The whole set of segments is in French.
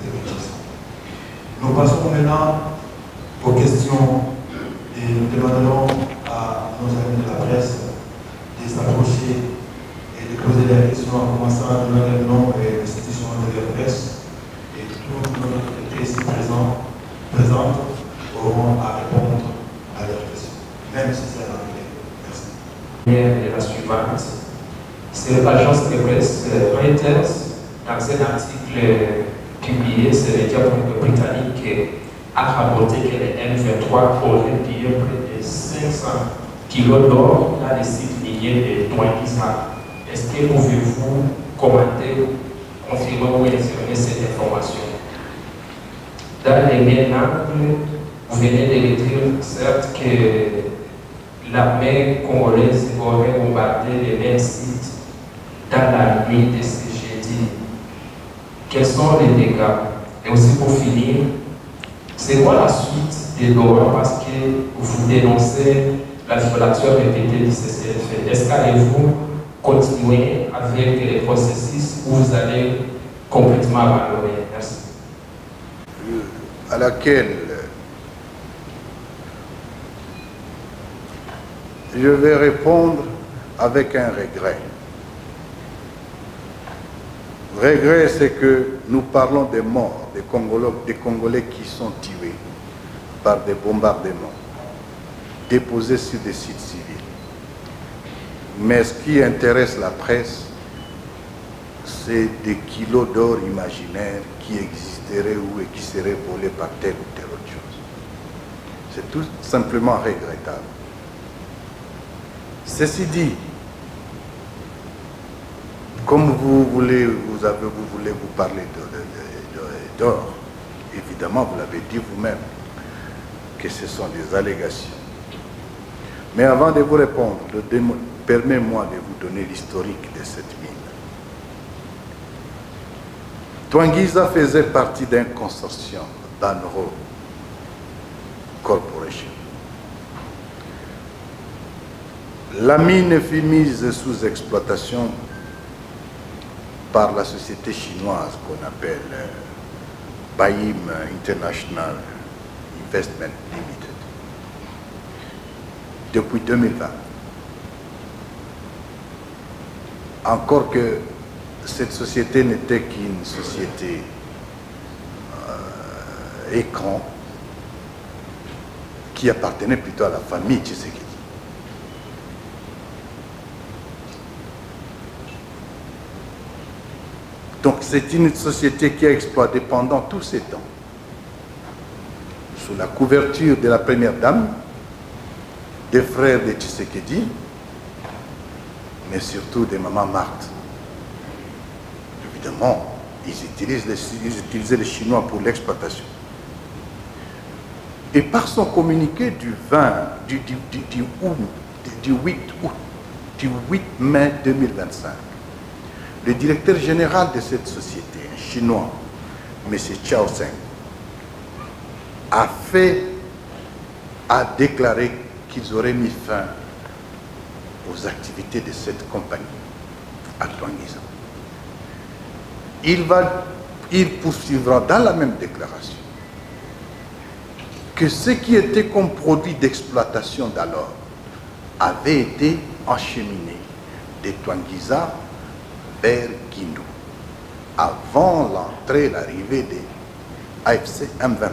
des richesses. Nous passons maintenant aux questions et nous demanderons à nos amis de la presse de s'approcher et de poser des questions en commençant à donner le nom et l'institution de la presse. Et tous nos autorités ici présentes auront à répondre à leurs questions, même si c'est en anglais. Merci. Et la suivante, c'est l'agence de presse Reuters, dans un article publié sur les médias britanniques, a rapporté que les M23 auraient pillé près de 500 kilos d'or dans les sites miniers de Douangisa. Est-ce que pouvez-vous commenter, confirmer ou infirmer cette information? Dans les mêmes angles, vous venez de dire, certes, que l'armée congolaise aurait bombardé les mêmes sites dans la nuit de ce jeudi. Quels sont les dégâts? Et aussi pour finir, c'est quoi la suite des lois parce que vous dénoncez la violation répétée du CCLF? Est-ce qu'allez-vous continuer avec les processus ou vous allez complètement abandonner? Merci. À laquelle je vais répondre avec un regret. Regret, c'est que nous parlons des morts, des Congolais qui sont tués par des bombardements déposés sur des sites civils. Mais ce qui intéresse la presse, c'est des kilos d'or imaginaires qui existeraient ou qui seraient volés par telle ou telle autre chose. C'est tout simplement regrettable. Ceci dit, comme vous voulez vous parler d'or, évidemment, vous l'avez dit vous-même, que ce sont des allégations. Mais avant de vous répondre, permettez-moi de vous donner l'historique de cette mine. Douangisa faisait partie d'un consortium, Banro Corporation. La mine fut mise sous exploitation par la société chinoise qu'on appelle Baim International Investment Limited depuis 2020. Encore que cette société n'était qu'une société écran qui appartenait plutôt à la famille Tshisekedi. Donc c'est une société qui a exploité pendant tous ces temps, sous la couverture de la première dame, des frères de Tshisekedi, mais surtout de Maman Marthe. Évidemment, ils utilisaient les Chinois pour l'exploitation. Et par son communiqué du 8 mai 2025, le directeur général de cette société, un Chinois, M. Chao Zheng, a déclaré qu'ils auraient mis fin aux activités de cette compagnie à Douangisa. Il poursuivra dans la même déclaration que ce qui était comme produit d'exploitation d'alors avait été acheminé de Douangisa vers Guindou, avant l'arrivée des AFC M23.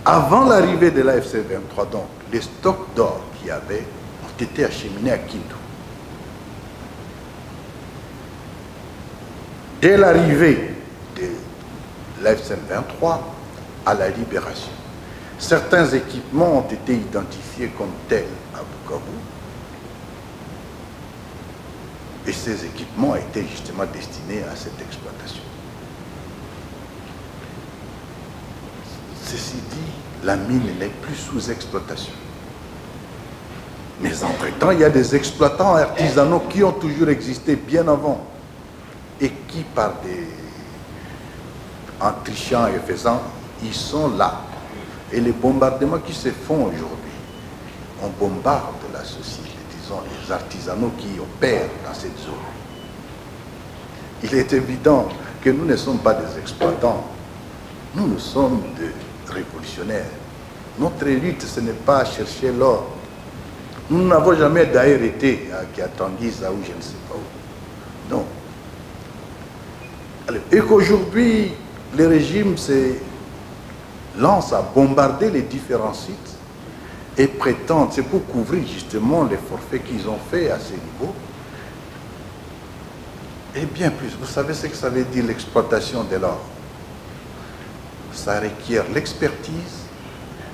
Avant l'arrivée de l'AFC M23, donc, les stocks d'or qu'il y avait ont été acheminés à Guindou. Dès l'arrivée de l'AFC M23 à la libération, certains équipements ont été identifiés comme tels à Bukavu. Et ces équipements étaient justement destinés à cette exploitation. Ceci dit, la mine n'est plus sous exploitation. Mais entre-temps, il y a des exploitants artisanaux qui ont toujours existé bien avant et qui, en trichant et faisant, ils sont là. Et les bombardements qui se font aujourd'hui, on bombarde la société, disons, les artisanaux qui opèrent dans cette zone. Il est évident que nous ne sommes pas des exploitants. Nous sommes des révolutionnaires. Notre lutte, ce n'est pas chercher l'or. Nous n'avons jamais d'ailleurs été à Tanguiza ou je ne sais pas où. Non. Alors, et qu'aujourd'hui, le régime se lance à bombarder les différents sites et prétend, c'est pour couvrir justement les forfaits qu'ils ont fait à ce niveau. Et bien plus, vous savez ce que ça veut dire l'exploitation de l'or? Ça requiert l'expertise,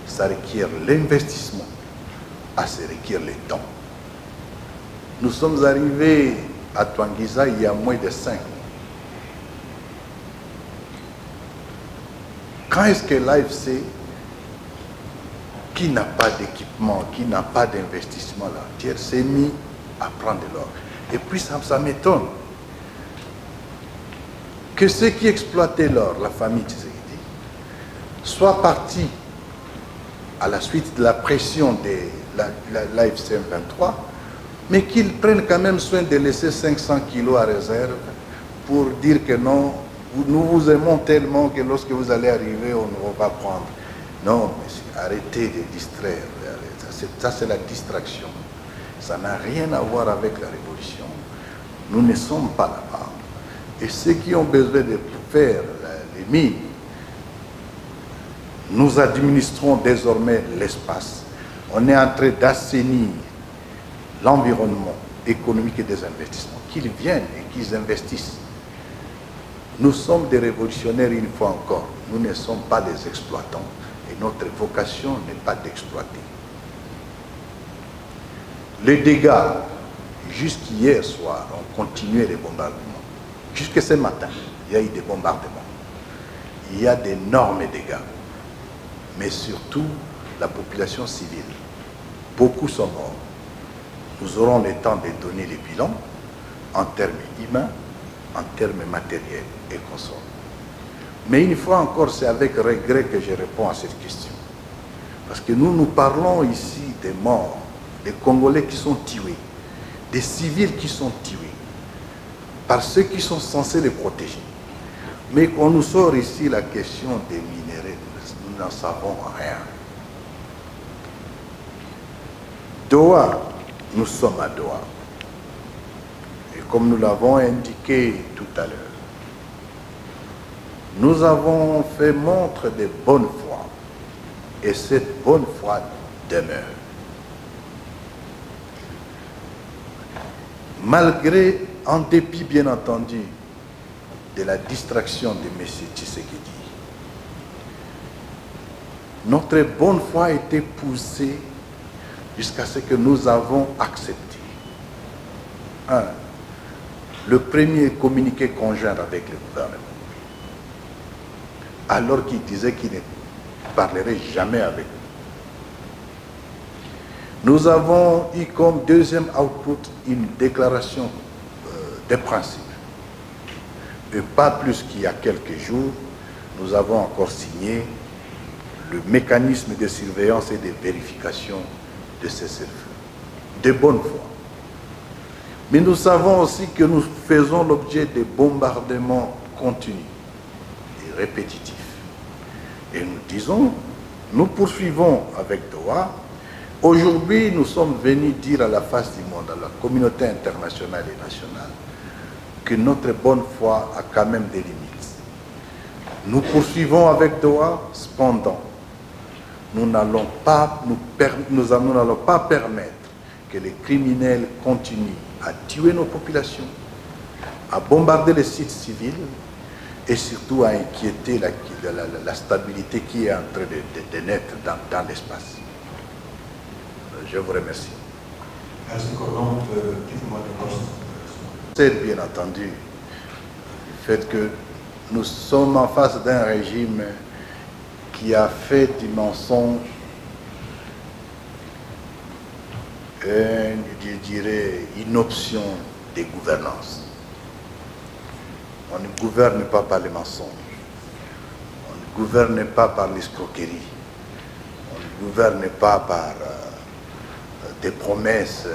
ça requiert l'investissement, ça requiert le temps. Nous sommes arrivés à Tanguiza il y a moins de 5 ans. Quand est-ce que l'AFC, qui n'a pas d'équipement, qui n'a pas d'investissement là, s'est mis à prendre de l'or? Et puis ça m'étonne que ceux qui exploitaient l'or, la famille Tshisekedi, soient partis à la suite de la pression de l'AFC M23, mais qu'ils prennent quand même soin de laisser 500 kilos à réserve pour dire que non, nous vous aimons tellement que lorsque vous allez arriver, on ne va pas prendre. Non, monsieur, arrêtez de distraire. Ça, c'est la distraction. Ça n'a rien à voir avec la révolution. Nous ne sommes pas là-bas. Et ceux qui ont besoin de faire les mines, nous administrons désormais l'espace. On est en train d'assainir l'environnement économique et des investissements. Qu'ils viennent et qu'ils investissent. Nous sommes des révolutionnaires une fois encore. Nous ne sommes pas des exploitants. Et notre vocation n'est pas d'exploiter. Les dégâts, jusqu'hier soir, ont continué les bombardements. Jusque ce matin, il y a eu des bombardements. Il y a d'énormes dégâts. Mais surtout, la population civile. Beaucoup sont morts. Nous aurons le temps de donner les bilans en termes humains, en termes matériels et consorts. Mais une fois encore, c'est avec regret que je réponds à cette question. Parce que nous parlons ici des morts, des Congolais qui sont tués, des civils qui sont tués, par ceux qui sont censés les protéger. Mais quand nous sort ici la question des minéraux, nous n'en savons rien. Doha, nous sommes à Doha. Et comme nous l'avons indiqué tout à l'heure, nous avons fait montre de bonne foi. Et cette bonne foi demeure. Malgré, en dépit bien entendu, de la distraction de M. Tshisekedi, notre bonne foi a été poussée jusqu'à ce que nous avons accepté. Le premier communiqué conjoint avec le gouvernement, alors qu'il disait qu'il ne parlerait jamais avec nous. Nous avons eu comme deuxième output une déclaration des principes. Et pas plus qu'il y a quelques jours, nous avons encore signé le mécanisme de surveillance et de vérification de ces cessez-le-feu. De bonne foi. Mais nous savons aussi que nous faisons l'objet de bombardements continus et répétitifs. Et nous disons, nous poursuivons avec Doha. Aujourd'hui, nous sommes venus dire à la face du monde, à la communauté internationale et nationale, que notre bonne foi a quand même des limites. Nous poursuivons avec Doha, cependant, nous n'allons pas permettre que les criminels continuent à tuer nos populations, à bombarder les sites civils et surtout à inquiéter la stabilité qui est en train de naître dans l'espace. Je vous remercie. Merci, Commandant. Dites-moi de poste. C'est bien entendu le fait que nous sommes en face d'un régime qui a fait du mensonge, je dirais, une option de gouvernance. On ne gouverne pas par les mensonges, on ne gouverne pas par l'escroquerie, on ne gouverne pas par des promesses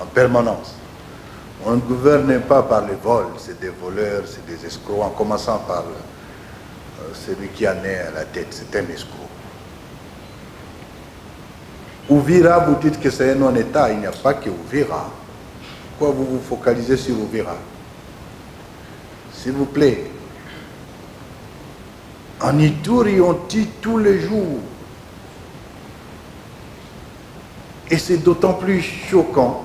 en permanence. On ne gouverne pas par les vols, c'est des voleurs, c'est des escrocs, en commençant par celui qui en est à la tête, c'est un escroc. Uvira, vous dites que c'est un non-État, il n'y a pas que Uvira. Pourquoi vous vous focalisez sur Uvira? S'il vous plaît. En Ituri, on tue tous les jours. Et c'est d'autant plus choquant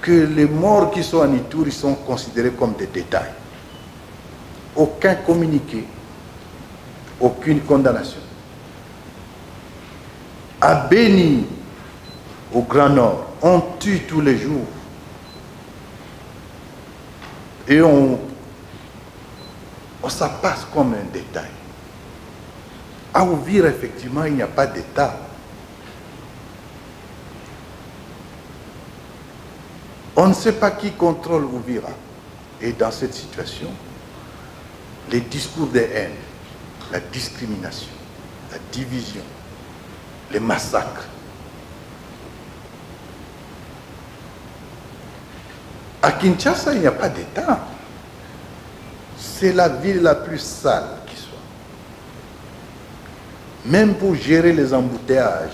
que les morts qui sont en Ituri sont considérés comme des détails. Aucun communiqué, aucune condamnation. À Beni, au Grand Nord, on tue tous les jours. Et ça passe comme un détail. À Uvira, effectivement, il n'y a pas d'État. On ne sait pas qui contrôle Uvira. Et dans cette situation, les discours de haine, la discrimination, la division, les massacres. À Kinshasa, il n'y a pas d'État. C'est la ville la plus sale qui soit. Même pour gérer les embouteillages,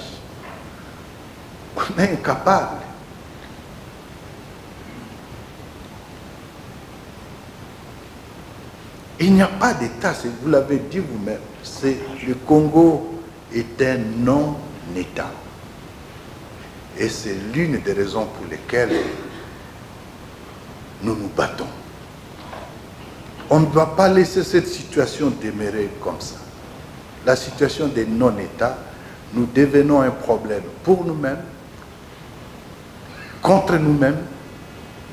on est incapable. Il n'y a pas d'État, vous l'avez dit vous-même. Le Congo est un non-État. Et c'est l'une des raisons pour lesquelles nous nous battons. On ne doit pas laisser cette situation demeurer comme ça. La situation des non-États, nous devenons un problème pour nous-mêmes, contre nous-mêmes,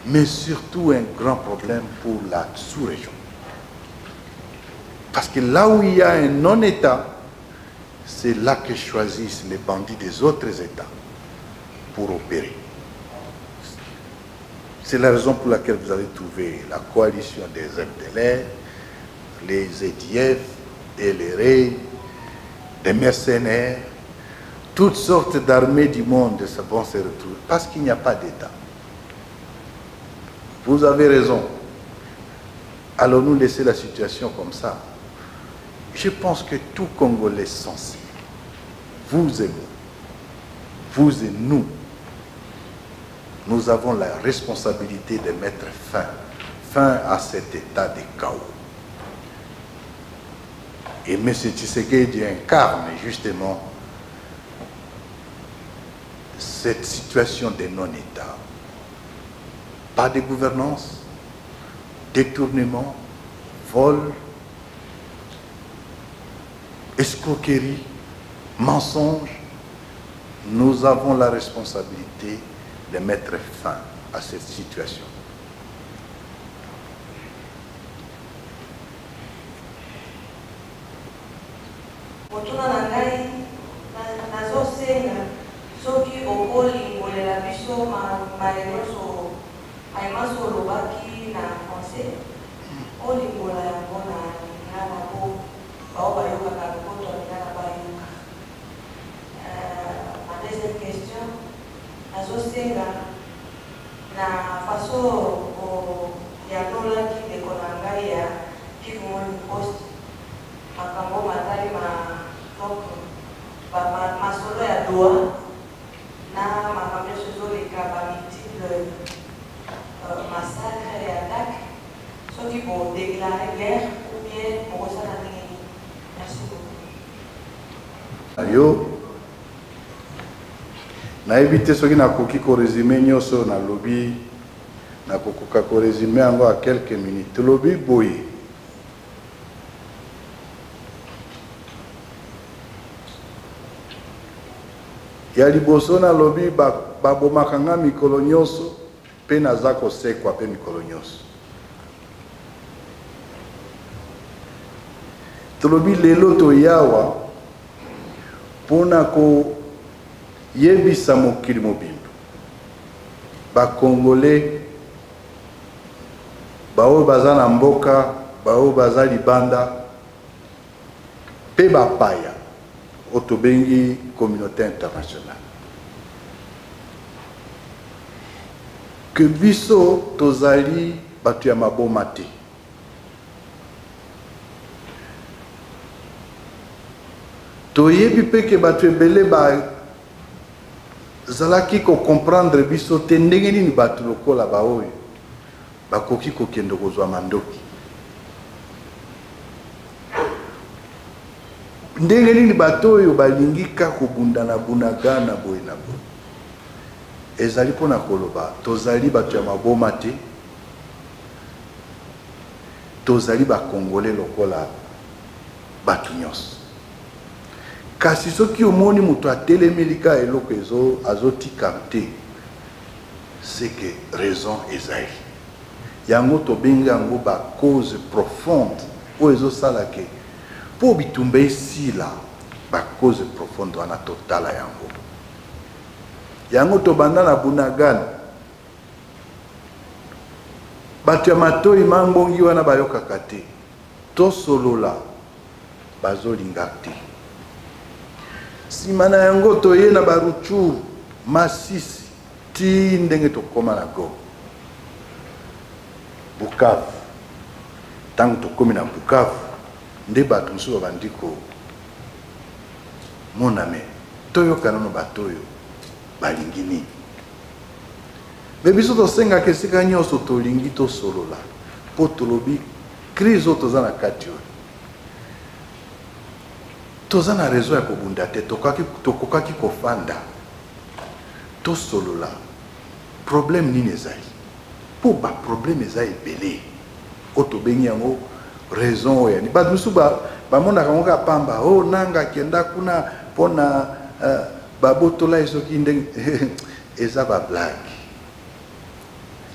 mais surtout un grand problème pour la sous-région. Parce que là où il y a un non-État, c'est là que choisissent les bandits des autres États pour opérer. C'est la raison pour laquelle vous avez trouvé la coalition des FDLR, les ZDF, et les REI, des mercenaires, toutes sortes d'armées du monde vont se retrouver parce qu'il n'y a pas d'État. Vous avez raison. Allons-nous laisser la situation comme ça? Je pense que tout Congolais sensé, vous et moi, vous et nous, nous avons la responsabilité de mettre fin à cet état de chaos. Et M. Tshisekedi incarne justement cette situation de non-État. Pas de gouvernance, détournement, vol, escroquerie, mensonge. Nous avons la responsabilité de mettre fin à cette situation. Motuna nangai nazosenga soki okolimbolela biso maelezo aimaso lobaki na français olimbola yango na lingala po bao bayokaka lokoto ya lingala bayoka. Ma deuxième question nazosenga na faso yatolaki ndeko na ngai ya Kivu Morning Post makambo matali masolo ya doa na makambo ezoleka bamultiple massacre et attaque soki bodéclare guerre ou bien bokosala ndenge nini. Merci beaucoup. Yo nayebi te soki nakoki koresume nyonso na lobi nakokoka koresume yango à quelques minutes. Lobi boye ya liboso na lobi babomaka nga mikolo nyonso mpe naza kosekwa mpe mikolo nyonso. Tolobi lelo toyawa mpona koyebisa mokili mobimba bakongole baoyo baza na mboka baoyo baza libanda mpe bapaya oyo tobengi communauté internationale que biso tozali batu ya maboma te. Toyebi pe ke batu ebele ba zalaki ko comprendre biso te ndenge nini batu lokola ba oyo bakoki kokende kozwa mandoki. Ndenge nini bato oyo balingi kaka kobundana bunagana boye na boye. Ezali pona koloba tozali bato ya maboma te, tozali bakongole lokola bato nyonso. Kasi soki omoni moto atelemelika eloko azotika te, c'est que raison ezali. Yango tobenga yango ba cause profonde oyo ezosalake po bitumba esila ba cause profonde wana totala yango. Yango tobanda na bunagana bato ya matoi mambongi wana bayokaka te, tosolola bazolinga te. Sima na yango toye na baruchuru Masisi ti ndenge tokoma na Goma, Bukavu. Tango tokomi na Bukavu nde bato mosusu babandiko moname toyokana no bato oyo balingi nini. Me biso tosengaka esika nyonso tolingi tosolola po tolobi crise oyo toza na kati oyo toza na raison ya kobunda te, tokokaki kofanda tosolola problème nini ezali po ba problème eza ebele oyo tobengi yango raison oyo ni bato mosusu bamonaka ngo kaka pamba o nanga kenda kuna mpona babotola esoki ndenge eza bablage.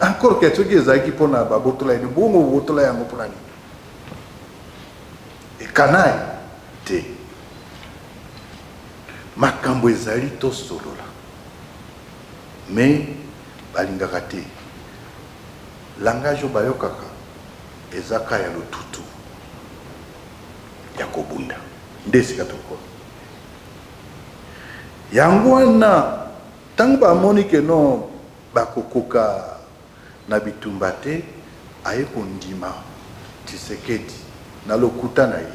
Encore que soki ezalaki mpona babotola eni bongo bobotola yango mpona nini ekanai te. Makambo ezali tosolola me balingaka te. Langage oyo bayokaka ezaka ya lotutu ya kobunda nde esika tokona. Yango wana ntango bamoni ke no bakokoka na bitumba te, aye kondima Tshisekedi na lokuta na ye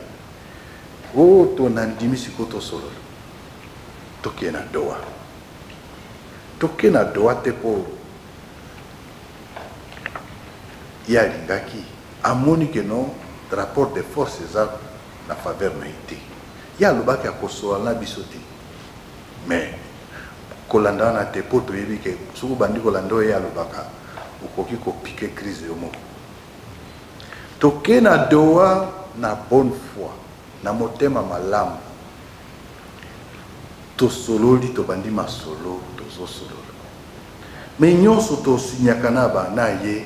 o to nandimi siko tosolola toke na doa. Toke na doa te po ya lingaki amoni ke no rapport de force eza na faveur na ite. Ya lobaki akosola na biso te. Mais kolanda na te po toyebi ke suku bandi kolanda oyo ya lobaka ukoki kopike crise yo moko. Toke na doa na bonne foi na motema malamu tosololi tobandi masolo tozosolola. Me nyonso tosinyaka na bana ye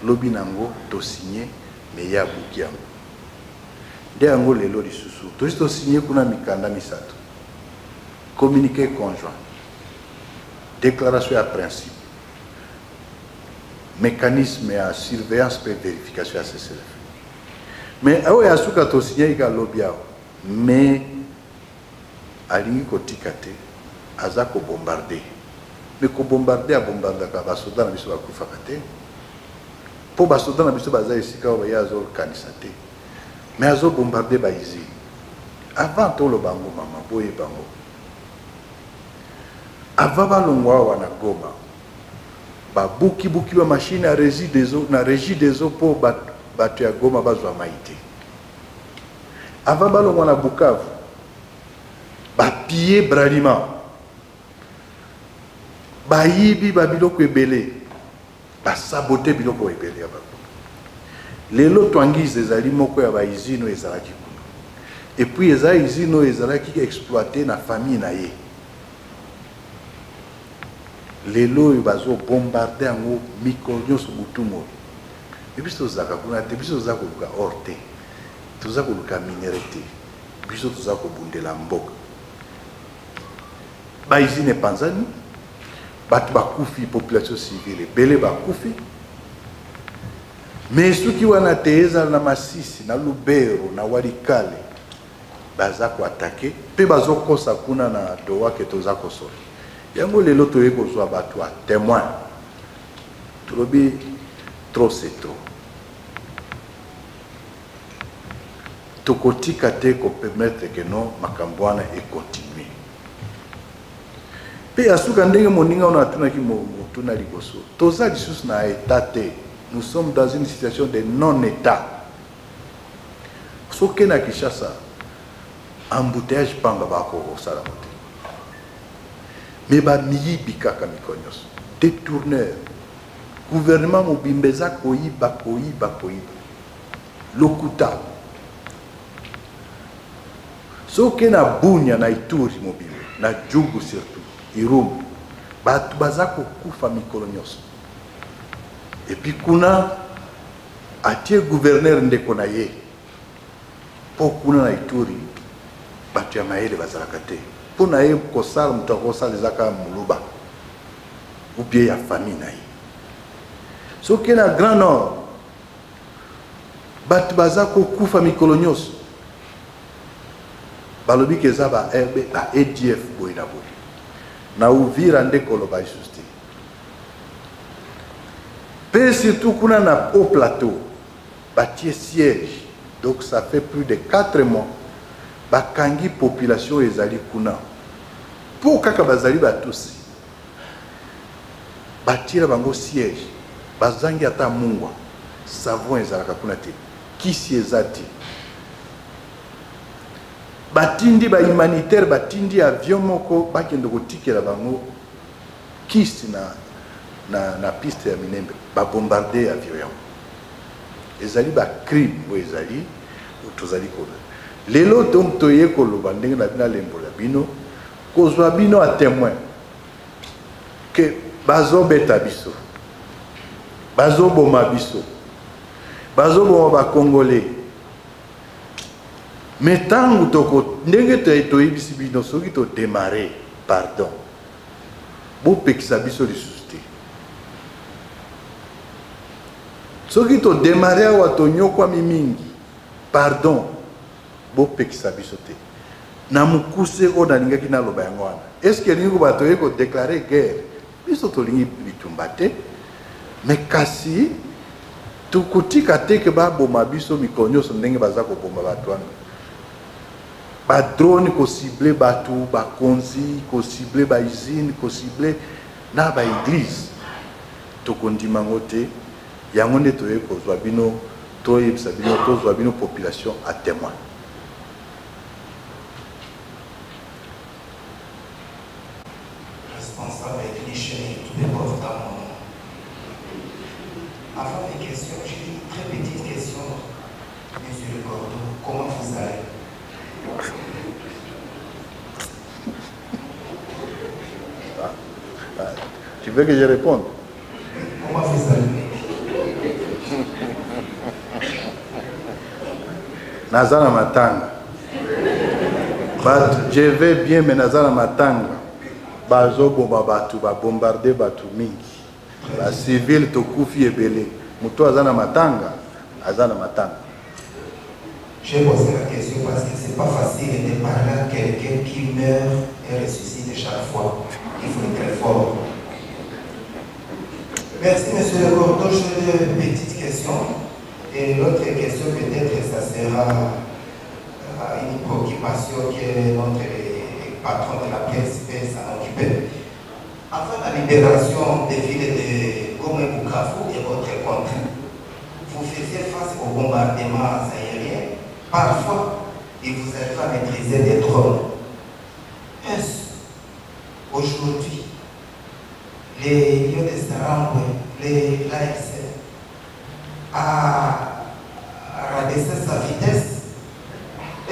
lobi nango tosinye me ya buki yango. Nde yango lelo lisusu tosi tosinye kuna mikanda misato. Communiqué conjoint, déclaration à principe, mécanisme à surveillance et vérification à CCLF. Mais awo ya suka to signé ka lobiao, mais alingi kotika te aza ko bombarder. Mais ko bombarder a bombarder ka basoda na biso ba kufaka te. Po basoda na biso baza esika o ya zo kanisa te. Mais azo bombarder ba izi. Avant to lo bango mama boye bango. Avant balongwa wana Goma ba buki ba machine à régie des eaux na régie des eaux pour batu ya Goma bazwa maite. Avant balongwa na Bukavu ba piller Bralima ba yibi ba biloko ebele ba saboter biloko ebele ya ba. Lelo twangize ezali moko ya ba izino ezalaki kuna. Et puis eza izino ezalaki exploiter na famille na ye. Lelo bazo bombarder yango mikonyo so butumo. Et puis tozaka kuna te biso tozaka luka orte. Tozaka luka minerete. Biso tozaka bundela mboka. Ba izine panzani batu bakufi population civile bele bakufi. Mais soki wana teza na Masisi na Lubero na Walikale baza ko attaquer pe bazo kosa kuna na doa ke tozaka kosola. Yango lelo toye kozwa batu a témoin trop c'est trop. Tokotika te ko permettre que non makambwana et continuer. Pe asuka ndenge moninga on a tuna ki motuna liboso. Toza lisusu na état te. Nous sommes dans une situation de non-état. Soke na Kinshasa, embouteillage pamba bako osala mote. Mais ba miyi bikaka mikonyos. Détourneur. Gouvernement mobimbeza koyiba. Lokuta. Soke na bunya na Ituri mobile, na Djougou surtout, Irum, batu bazako kufa mikolo nyonso. Et puis kuna atie gouverneur ndeko na ye. Po kuna na Ituri, batu ya maele bazalaka te. Po na ye kosala mutu akosala ezaka muluba. Ou bien ya famille na ye. Soke na Grand Nord, batu bazako kufa mikolo nyonso. Balobi keza ba RB ba ADF boina boy. Na Uvira ndekolo ba justice. Pe surtout kuna na au plateau bâtir siège. Donc ça fait plus de 4 mois ba kangi population ezali kuna. Pour kaka bazali ba tous. Bâtir bango siège. Bazangi ata mungwa. Savon ezalaka kuna te. Kisi ezati. Batindi ba humanitaire batindi avion moko bakendo kotikela bango kisi na piste ya Minembe ba bombarder avion. Ezali ba crime bo ezali tozali ko. Lelo tom toye ko loba ndenge na bina lembola bino kozwa bino a témoin que bazo beta biso. Bazo boma biso. Bazo boma ba congolais. Mais tant que tu as démarré, pardon, vous pouvez sur les suscités. Ce qui t'a démarré à Watonyo kwa mimingi, pardon, vous pouvez sauter. Namukuse o nalinga kina loba yangwana. Est-ce que l'ingo batoye ko déclarer guerre? Biso to lingi bitumbate. Mais kasi tu kutika teke ba boma biso mikonyo so ndenge bazako bomba batwana. Ba drone ko ciblé batu, ba konzi ko ciblé ba usine ko ciblé na ba église. To kondima ngote yango nde toye ko zwa bino to yebisa bino to zwa bino population à témoin. Responsable et cliché, tout est important. Avant mes questions, j'ai une très petite question, Monsieur le Gordo. Comment vous allez? Tu veux que je réponde? Comment vous allez? Nazana matanga. Je vais bien, mais Nazana matanga. Bazo bomba batu, ba bombarder batu mingi. La civile to kufi ebele. Muto azana matanga, azana matanga. J'ai posé la question parce que c'est pas facile de parler à quelqu'un qui meurt et ressuscite chaque fois. Il faut être très fort. Merci, Monsieur le Gordo. J'ai une petite question. Et l'autre question, peut-être, ça sera une préoccupation que notre patron de la PSP s'en occupe. Avant la libération des villes de Goma et Bukavu et votre compte, vous faisiez face aux bombardements aériens. Parfois, il vous arrive à maîtriser des drones. Est-ce aujourd'hui, les lieux de Sarambe, l'AFC, a rabaissé sa vitesse?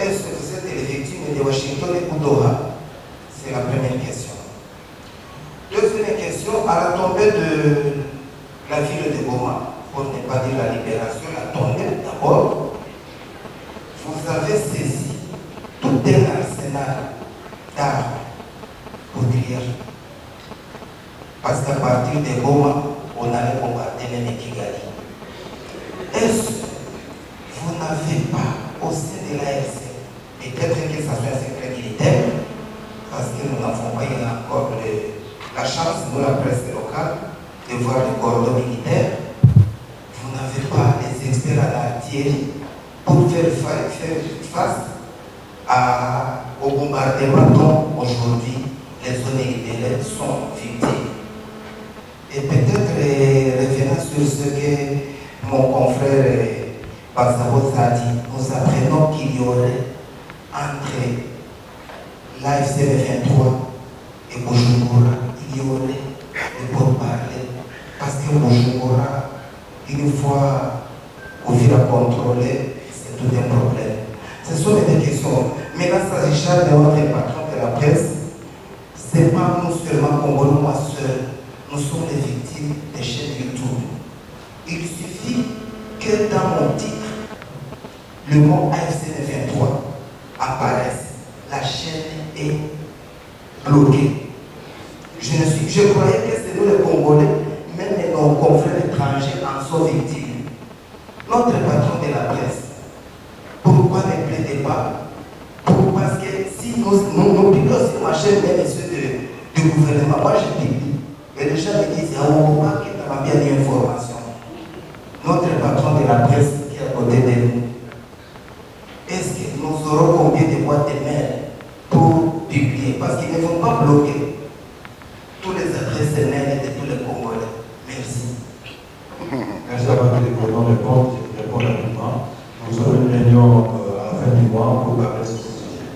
Est-ce que vous êtes les victimes de Washington et Kudora? C'est la première question. Deuxième question, à la tombée de la ville de Goma, pour ne pas dire la libération, la tombée d'abord, vous avez saisi tout un arsenal d'armes poudrières. Parce qu'à partir de Goma, on allait bombarder même Kigali. Est-ce que vous n'avez pas au sein de l'AFC, peut-être que ça soit un secret militaire, parce que nous n'avons pas eu encore la chance, nous la presse locale, de voir le cordon militaire, vous n'avez pas les experts à l'artillerie pour faire face au bombardement dont aujourd'hui les zones libérées sont victimes. Et peut-être revenant sur ce que mon confrère Baksabo a dit, nous apprenons qu'il y aurait entre l'AFC 23 et Bujumbura, il y aurait de pourparlers. Parce que Bujumbura, une fois ouvert à contrôler, c'est tout un problème. Ce sont des questions. Maintenant, s'agissant de notre patron de la presse, ce n'est pas nous seulement Congolais, moi seul. Nous sommes les victimes des chaînes YouTube. Il suffit que dans mon titre, le mot AFC 23 apparaisse. La chaîne est bloquée. Je croyais que c'est nous les Congolais, même nos confrères étrangers en sont victimes. Notre patron de la presse, pourquoi ne plaidez pas? Parce que si nous pilotes sur ma chaîne, même ceux du gouvernement, moi je dis, et les gens me disent, il y a un moment qui n'a pas bien d'information. Notre patron de la presse qui est à côté de nous, est-ce que nous aurons combien de boîtes de mail pour publier? Parce qu'ils ne vont pas bloquer tous les adresses mail de tous les Congolais. Merci. Merci à vous les présidents de compte qui répondent rapidement. Nous aurons une réunion à la fin du mois pour parler de ce sujet.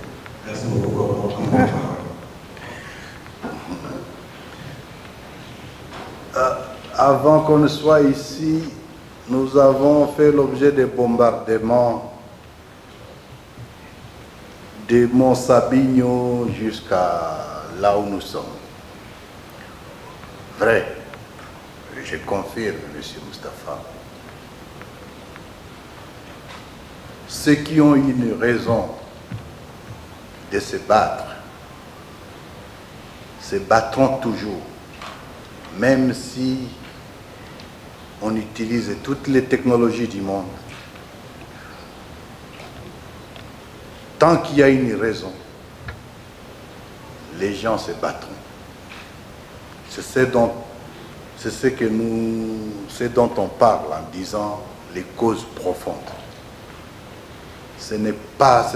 Merci beaucoup. Avant qu'on ne soit ici, nous avons fait l'objet de bombardements de Mont Sabinho jusqu'à là où nous sommes. Vrai, je confirme, M. Moustapha. Ceux qui ont une raison de se battre se battront toujours, même si on utilise toutes les technologies du monde. Tant qu'il y a une raison, les gens se battront. C'est ce dont on parle en disant les causes profondes. Ce ne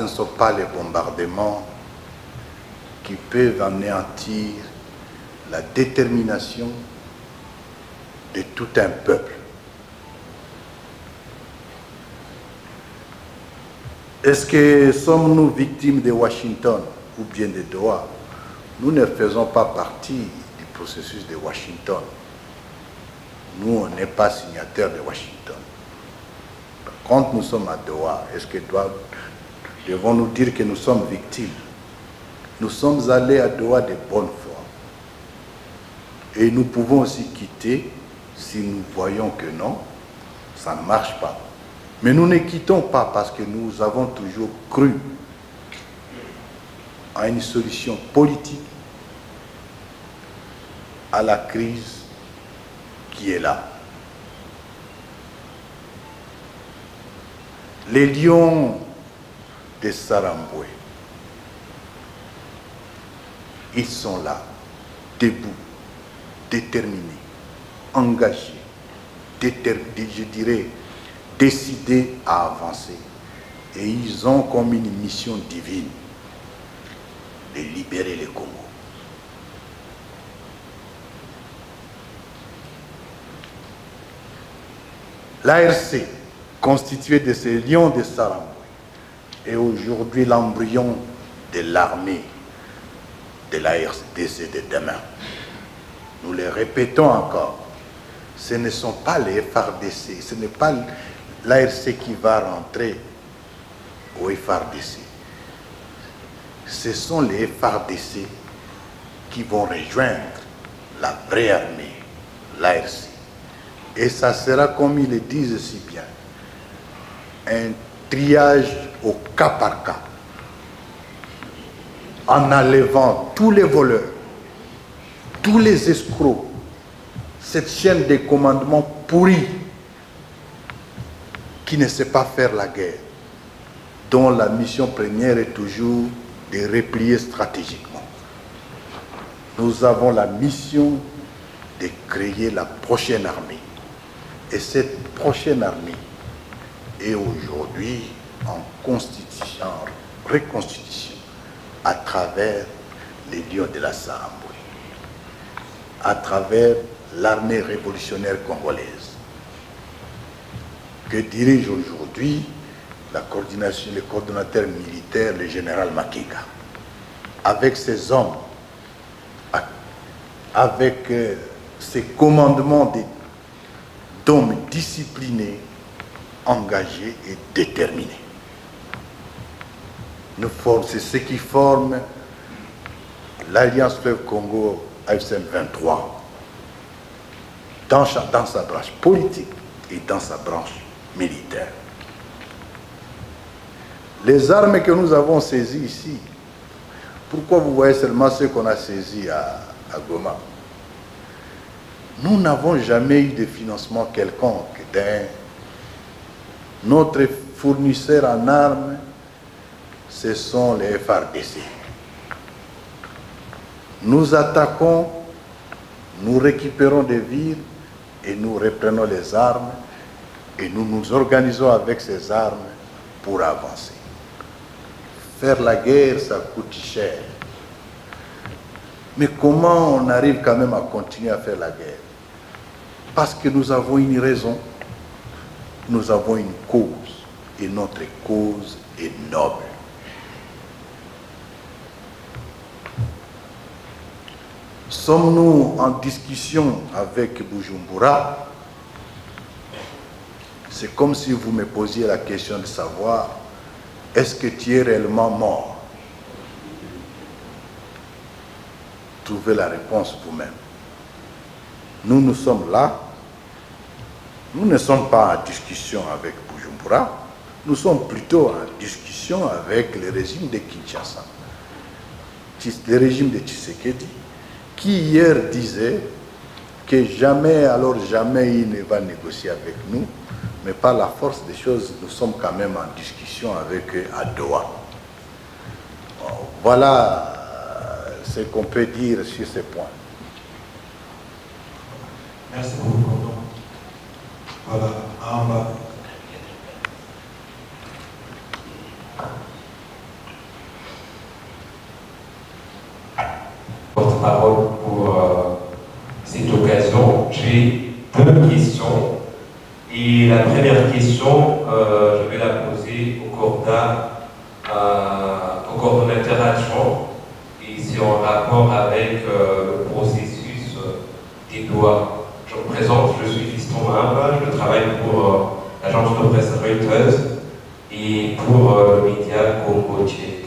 sont pas les bombardements qui peuvent anéantir la détermination de tout un peuple. Est-ce que sommes-nous victimes de Washington ou bien de Doha? Nous ne faisons pas partie du processus de Washington. Nous, on n'est pas signataires de Washington. Par contre, nous sommes à Doha. Est-ce que devons-nous dire que nous sommes victimes? Nous sommes allés à Doha de bonne foi. Et nous pouvons aussi quitter si nous voyons que non, ça ne marche pas. Mais nous ne quittons pas parce que nous avons toujours cru à une solution politique à la crise qui est là. Les lions de Saramboué, ils sont là, debout, déterminés, engagés, je dirais, décidés à avancer. Et ils ont comme une mission divine de libérer le Congo. L'ARC, constituée de ces lions de Saramboué, est aujourd'hui l'embryon de l'armée de la RDC de demain. Nous le répétons encore, ce ne sont pas les FARDC, ce n'est pas l'ARC qui va rentrer au FARDC. Ce sont les FARDC qui vont rejoindre la vraie armée, l'ARC. Et ça sera, comme ils le disent si bien, un triage au cas par cas, en enlevant tous les voleurs, tous les escrocs, cette chaîne de commandement pourrie qui ne sait pas faire la guerre, dont la mission première est toujours de replier stratégiquement. Nous avons la mission de créer la prochaine armée. Et cette prochaine armée est aujourd'hui en reconstitution à travers les lions de la Sambwe, à travers l'armée révolutionnaire congolaise, que dirige aujourd'hui la coordination, le coordonnateur militaire, le général Makega, avec ses hommes, avec ses commandements d'hommes disciplinés, engagés et déterminés. C'est ce qui forme l'Alliance Fleuve Congo AFCM 23 dans sa branche politique et dans sa branche militaire. Les armes que nous avons saisies ici, pourquoi vous voyez seulement ceux qu'on a saisis à Goma? Nous n'avons jamais eu de financement quelconque notre fournisseur en armes, ce sont les FARDC. Nous attaquons, nous récupérons des villes et nous reprenons les armes et nous nous organisons avec ces armes pour avancer. Faire la guerre, ça coûte cher. Mais comment on arrive quand même à continuer à faire la guerre? Parce que nous avons une raison, nous avons une cause, et notre cause est noble. Sommes-nous en discussion avec Bujumbura? C'est comme si vous me posiez la question de savoir, est-ce que tu es réellement mort? Trouvez la réponse vous-même. Nous sommes là. Nous ne sommes pas en discussion avec Bujumbura. Nous sommes plutôt en discussion avec le régime de Kinshasa. Le régime de Tshisekedi, qui hier disait que jamais, alors jamais il ne va négocier avec nous, mais par la force des choses, nous sommes quand même en discussion avec eux à Doha. Voilà ce qu'on peut dire sur ces points. Merci beaucoup. Voilà, en bas. Porte-parole pour cette occasion. J'ai deux questions. Et la première question, je vais la poser au coordonnateur adjoint. Et c'est en rapport avec le processus des Doha. Je me présente, je suis Fiston Mahamba, je travaille pour l'agence de presse Reuters et pour le média Congo Tchèque.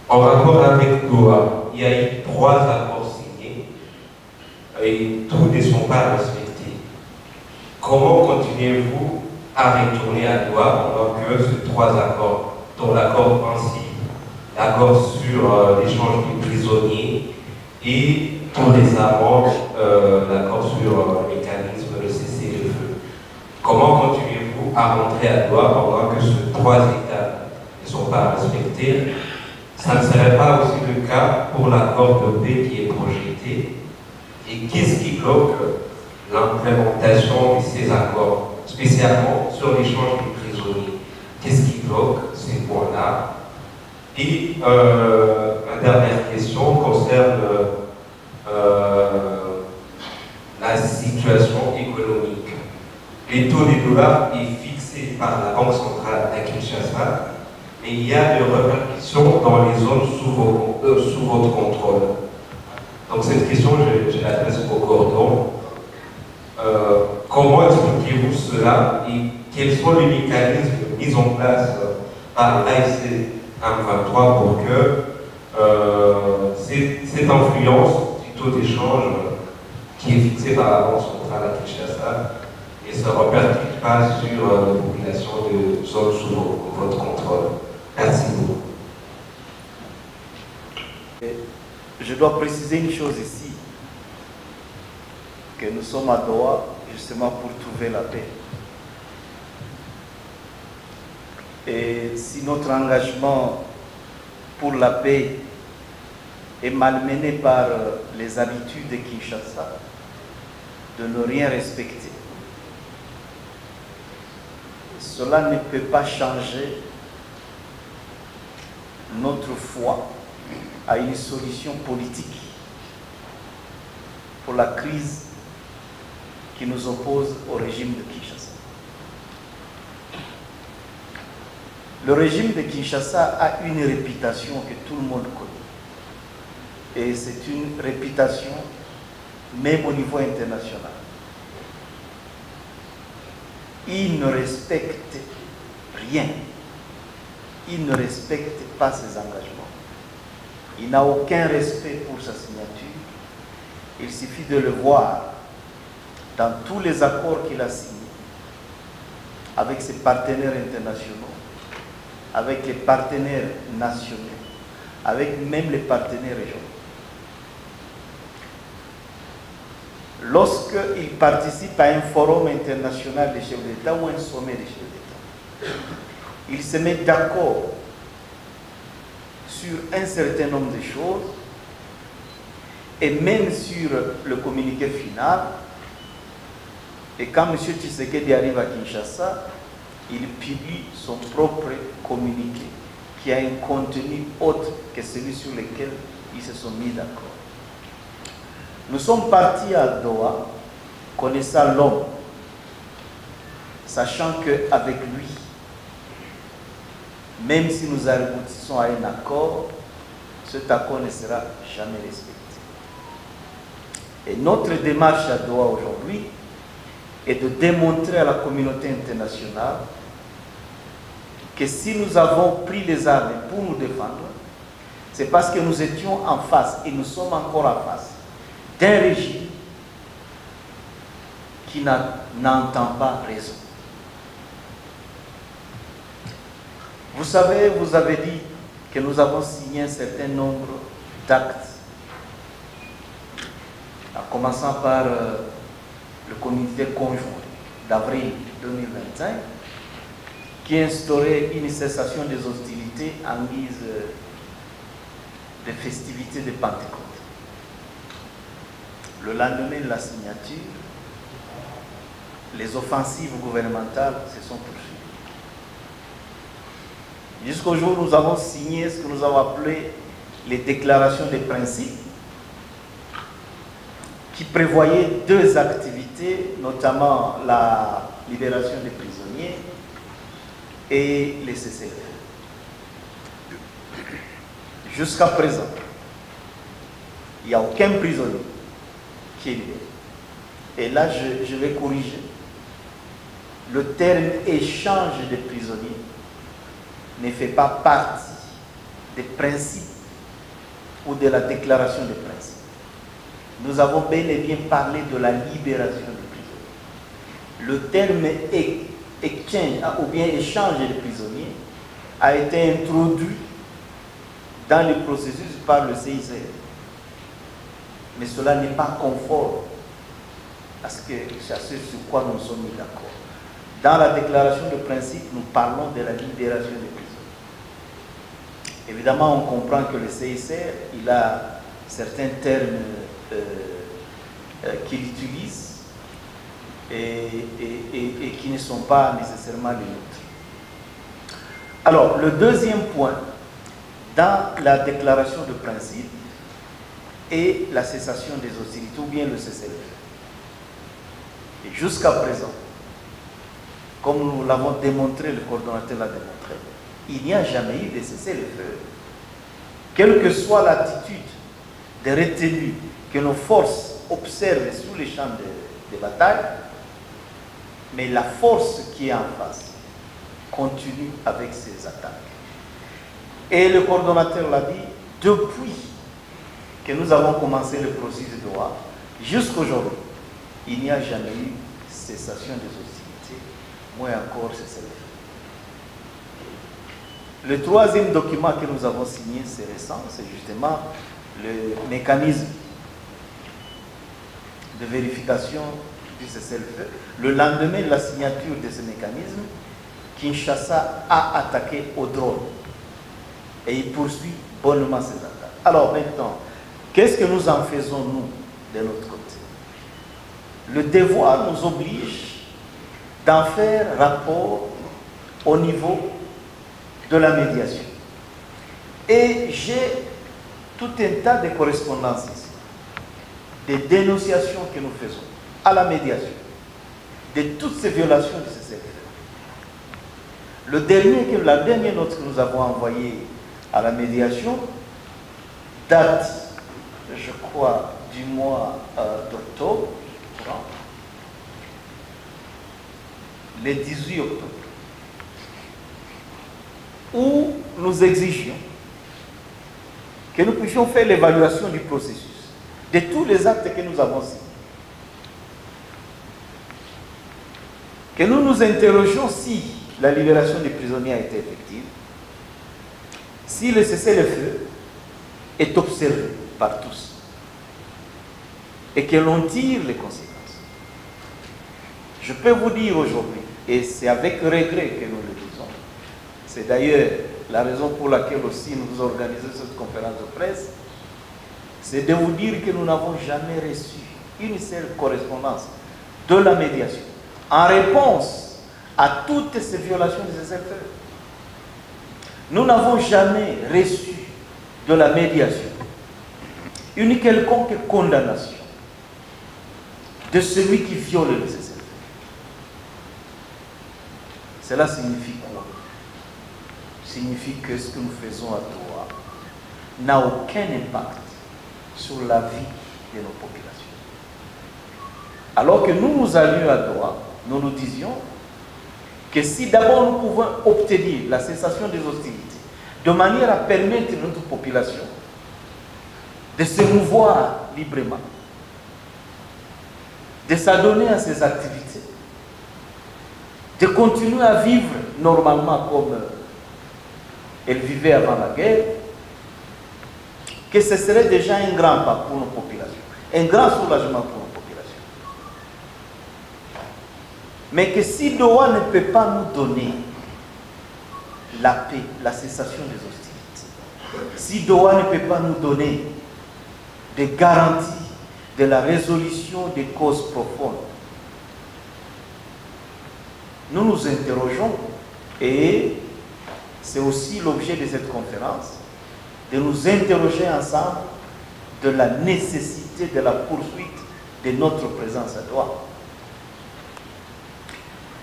En rapport avec Doha, il y a eu 3 accords signés et tous ne sont pas respectés. Comment continuez-vous à retourner à Doha pendant que ces 3 accords, dont l'accord principe, l'accord sur l'échange des prisonniers et tout récemment l'accord sur le mécanisme de cessez-le-feu. Comment continuez-vous à rentrer à Doha pendant que ces 3 étapes ne sont pas respectées? Ça ne serait pas aussi le cas pour l'accord de paix qui est projeté. Et qu'est-ce qui bloque l'implémentation de ces accords, spécialement sur l'échange des prisonniers? Qu'est-ce qui bloque ces points-là? Et ma dernière question concerne la situation économique. Le taux du dollar est fixé par la Banque centrale à Kinshasa, mais il y a des répercussions dans les zones sous votre contrôle. Donc cette question, je l'adresse au cordon. Comment expliquez-vous cela et quels sont les mécanismes mis en place par l'AFC M23 pour que cette influence du taux d'échange qui est fixé par la Banque centrale à Kinshasa ne se répercute pas sur la population de zones sous votre contrôle? Merci beaucoup. Je dois préciser une chose ici, que nous sommes à Doha justement pour trouver la paix. Et si notre engagement pour la paix est malmené par les habitudes de Kinshasa de ne rien respecter. Cela ne peut pas changer notre foi à une solution politique pour la crise qui nous oppose au régime de Kinshasa. Le régime de Kinshasa a une réputation que tout le monde connaît. Et c'est une réputation même au niveau international. Il ne respecte rien. Il ne respecte pas ses engagements. Il n'a aucun respect pour sa signature. Il suffit de le voir dans tous les accords qu'il a signés avec ses partenaires internationaux, avec les partenaires nationaux, avec même les partenaires régionaux. Lorsqu'il participe à un forum international des chefs d'État ou un sommet des chefs d'État, il se met d'accord sur un certain nombre de choses et même sur le communiqué final. Et quand M. Tshisekedi arrive à Kinshasa, il publie son propre communiqué qui a un contenu autre que celui sur lequel ils se sont mis d'accord. Nous sommes partis à Doha, connaissant l'homme, sachant qu'avec lui, même si nous aboutissons à un accord, cet accord ne sera jamais respecté. Et notre démarche à Doha aujourd'hui est de démontrer à la communauté internationale que si nous avons pris les armes pour nous défendre, c'est parce que nous étions en face, et nous sommes encore en face, d'un régime qui n'entend pas raison. Vous savez, vous avez dit que nous avons signé un certain nombre d'actes, en commençant par le comité conjoint d'avril 2025, qui instaurait une cessation des hostilités en guise de festivités de Pentecôte. Le lendemain de la signature, les offensives gouvernementales se sont poursuivies. Jusqu'au jour où nous avons signé ce que nous avons appelé les déclarations de principes, qui prévoyaient deux activités, notamment la libération des prisonniers et les cessez-le-feu. Jusqu'à présent, il n'y a aucun prisonnier qui est libéré. Et là, je vais corriger. Le terme échange de prisonniers ne fait pas partie des principes ou de la déclaration des principes. Nous avons bel et bien parlé de la libération des prisonniers. Le terme exchange ou bien échange de prisonniers a été introduit dans le processus par le CICR. Mais cela n'est pas conforme à ce sur quoi nous sommes mis d'accord. Dans la déclaration de principe, nous parlons de la libération des prisonniers. Évidemment, on comprend que le CICR, il a certains termes qu'il utilise et qui ne sont pas nécessairement les nôtres. Alors, le deuxième point, dans la déclaration de principe, est la cessation des hostilités ou bien le cessez-le-feu. Et jusqu'à présent, comme nous l'avons démontré, le coordonnateur l'a démontré, il n'y a jamais eu de cessez-le-feu. Quelle que soit l'attitude de retenue que nos forces observent sous les champs de bataille, mais la force qui est en face continue avec ses attaques. Et le coordonnateur l'a dit, depuis que nous avons commencé le processus de Doha, jusqu'aujourd'hui, il n'y a jamais eu cessation des hostilités, moins encore cessez-le-feu. Le troisième document que nous avons signé, c'est récent, c'est justement le mécanisme de vérification du cessez-le-feu. Le lendemain de la signature de ce mécanisme, Kinshasa a attaqué au drone et il poursuit bonnement ses attaques. Alors maintenant, Qu'est-ce que nous en faisons, nous, de notre côté? Le devoir nous oblige d'en faire rapport au niveau de la médiation. Et j'ai tout un tas de correspondances ici, des dénonciations que nous faisons à la médiation, de toutes ces violations de ces secteurs. La dernière note que nous avons envoyée à la médiation date, je crois, du mois d'octobre, le 18 octobre, où nous exigions que nous puissions faire l'évaluation du processus, de tous les actes que nous avons signés. Que nous nous interrogions si la libération des prisonniers a été effective, si le cessez-le-feu est observé par tous, et que l'on tire les conséquences. Je peux vous dire aujourd'hui, et c'est avec regret que nous le disons, c'est d'ailleurs la raison pour laquelle aussi nous organisons cette conférence de presse, c'est de vous dire que nous n'avons jamais reçu une seule correspondance de la médiation en réponse à toutes ces violations de ces secteurs. Nous n'avons jamais reçu de la médiation une quelconque condamnation de celui qui viole le cessez-le-feu. Cela signifie quoi? Signifie que ce que nous faisons à Doha n'a aucun impact sur la vie de nos populations. Alors que nous allions à Doha, nous nous disions que si d'abord nous pouvons obtenir la cessation des hostilités, de manière à permettre à notre population de se mouvoir librement, de s'adonner à ses activités, de continuer à vivre normalement comme elle vivait avant la guerre, que ce serait déjà un grand pas pour nos populations, un grand soulagement pour nos populations. Mais que si Doha ne peut pas nous donner la paix, la cessation des hostilités, si Doha ne peut pas nous donner des garanties de la résolution des causes profondes, nous nous interrogeons, et c'est aussi l'objet de cette conférence, de nous interroger ensemble de la nécessité de la poursuite de notre présence à Doha.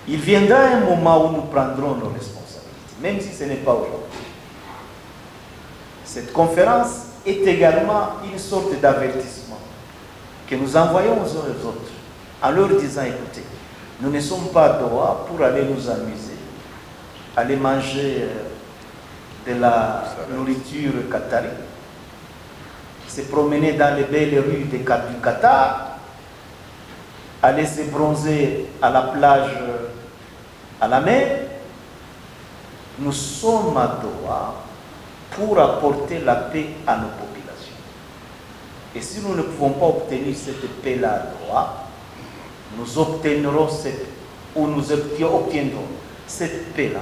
Il viendra un moment où nous prendrons nos responsabilités, même si ce n'est pas aujourd'hui. Cette conférence est également une sorte d'avertissement que nous envoyons aux uns et aux autres en leur disant, écoutez, nous ne sommes pas à Doha pour aller nous amuser, aller manger de la nourriture qatari, se promener dans les belles rues du Qatar, aller se bronzer à la plage, à la mer. Nous sommes à Doha pour apporter la paix à nos populations. Et si nous ne pouvons pas obtenir cette paix-là à Doha, nous obtiendrons cette paix-là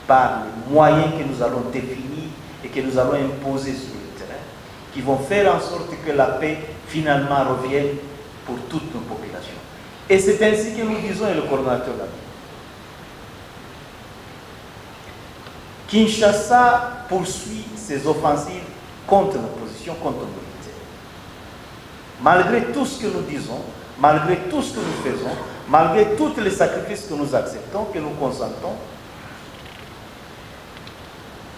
par les moyens que nous allons définir et que nous allons imposer sur le terrain, qui vont faire en sorte que la paix finalement revienne pour toutes nos populations. Et c'est ainsi que nous disons, et le coordonnateur l'a dit. Kinshasa poursuit ses offensives contre l'opposition, contre nos militaires. Malgré tout ce que nous disons, malgré tout ce que nous faisons, malgré tous les sacrifices que nous acceptons, que nous consentons,